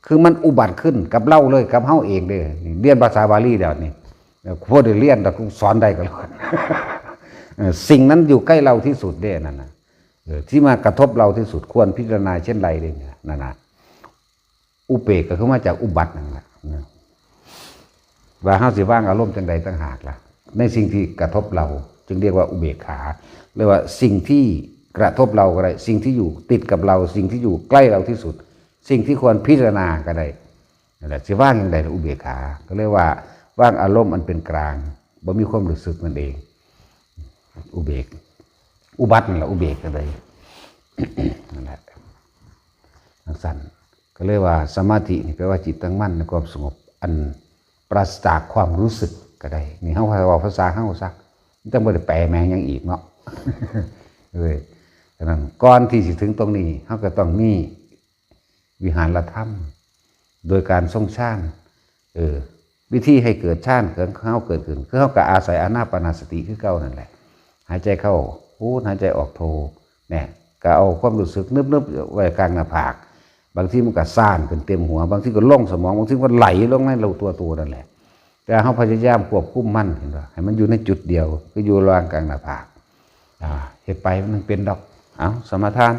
[SPEAKER 1] คือมันอุบัติขึ้นกับเราเลยกับเฮาเองเลยเรียนภาษาบาลีเดี๋ยวนี้พวกเดี๋ยวเรียนแต่กูสอนได้ก็แล้วสิ่งนั้นอยู่ใกล้เราที่สุดเด้นั่นนะที่มากระทบเราที่สุดควรพิจารณาเช่นไรเด้นั่นนะอุเบกก็คือมาจากอุบัตินั่นแหละว่าเฮาสิว่างอารมณ์จังใดต่างหากล่ะในสิ่งที่กระทบเราจึงเรียกว่าอุเบกขาเรียกว่าสิ่งที่กระทบเราก็ได้สิ่งที่อยู่ติดกับเราสิ่งที่อยู่ใกล้เราที่สุดสิ่งที่ควรพิจารณาก็ได้นั่นแหละสิว่างอย่างใดอุเบกขาก็เรียกว่าว่างอารมณ์อันเป็นกลางบ่มีความรู้สึกนั่นเองอุเบกอุบัตินั่นแหละอุเบกก็ได้ นั่นแหละสั้นก็เรียกว่าสมาธินี่แปลว่าจิตตั้งมั่นในความสงบอันปราศจากความรู้สึกก็ได้นี่เฮาว่าภาษาเฮาซักต้องบ่ได้แปลแม่งยังอีกเนาะ ฉะนั้นก่อนที่จะถึงตรงนี้เขาก็ต้องมีวิหารธรรมโดยการทรงฌานวิธีให้เกิดฌานเกิดเขาเกิดขึ้นคือเขาก็อาศัยอานาปานสติคือเก่านั่นแหละหายใจเข้าพูดหายใจออกโทเนี่ยก็เอาความรู้สึกนึบๆไว้กลางหน้าผากบางทีมันก็ซ่านขึ้นเต็มหัวบางทีก็ล่องสมองบางทีก็ไหลลงในเราตัวนั่นแหละแต่เขาพยายามควบคุมมันเห็นป่ะให้มันอยู่ในจุดเดียวคืออยู่ระหว่างกลางหน้าผากเหตุไปมันเป็นดอกเอาสมาทาน